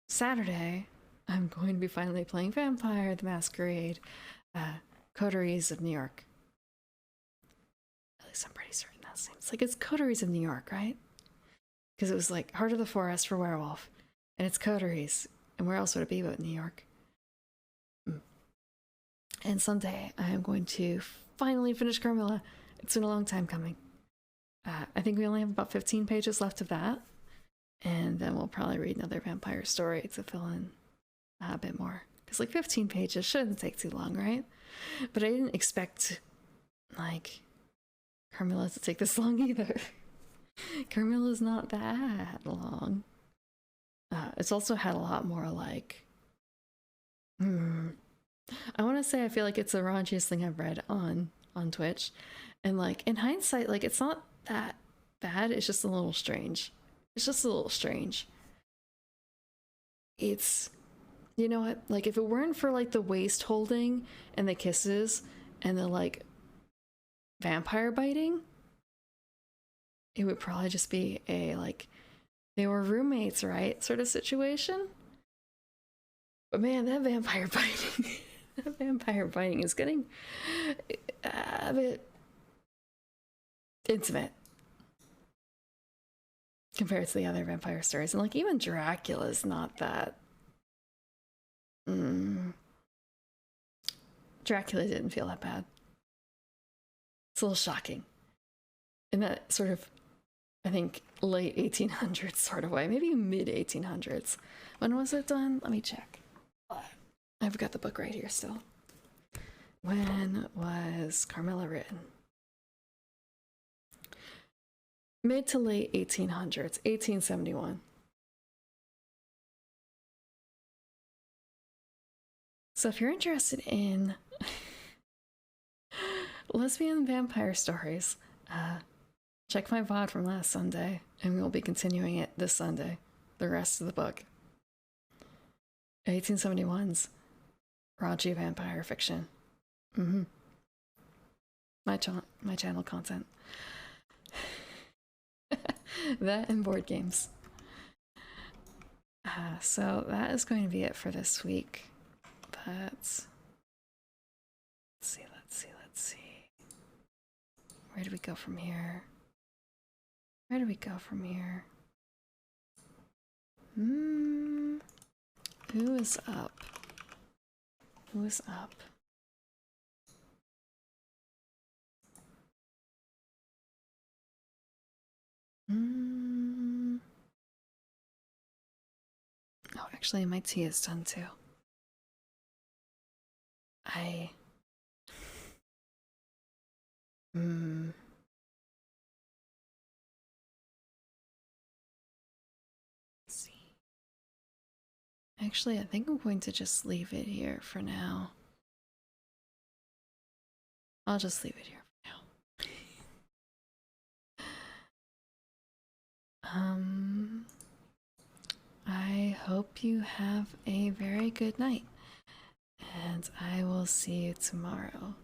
Saturday, I'm going to be finally playing Vampire the Masquerade, Coteries of New York. At least I'm pretty certain that's the name. It's like, it's Coteries of New York, right? Because it was like Heart of the Forest for Werewolf, and it's Coteries, and where else would it be but New York? And someday I am going to finally finish Carmilla. It's been a long time coming. I think we only have about 15 pages left of that, and then we'll probably read another vampire story to fill in a bit more. Because like 15 pages shouldn't take too long, right? But I didn't expect like Carmilla to take this long either. Carmilla's not that long. It's also had a lot more like I want to say I feel like it's the raunchiest thing I've read on Twitch, and like in hindsight, like it's not that bad. It's just a little strange. It's just a little strange. It's, you know what? Like if it weren't for like the waist holding and the kisses and the like vampire biting, it would probably just be a like they were roommates, right? Sort of situation. But man, that vampire biting, that vampire biting is getting a bit intimate compared to the other vampire stories. And like even Dracula's not that. Dracula didn't feel that bad. It's a little shocking. In that sort of, I think, late 1800s sort of way, maybe mid 1800s. When was it done? Let me check. I've got the book right here still. When was Carmilla written? Mid to late 1800s, 1871. So if you're interested in lesbian vampire stories, check my VOD from last Sunday, and we'll be continuing it this Sunday, the rest of the book. 1871's raunchy vampire fiction. My channel content. That and board games. So that is going to be it for this week. But let's see. Where do we go from here? Who is up? Oh, actually, my tea is done too. Let's see. Actually, I think I'm going to just leave it here for now. I'll just leave it here for now. I hope you have a very good night, and I will see you tomorrow.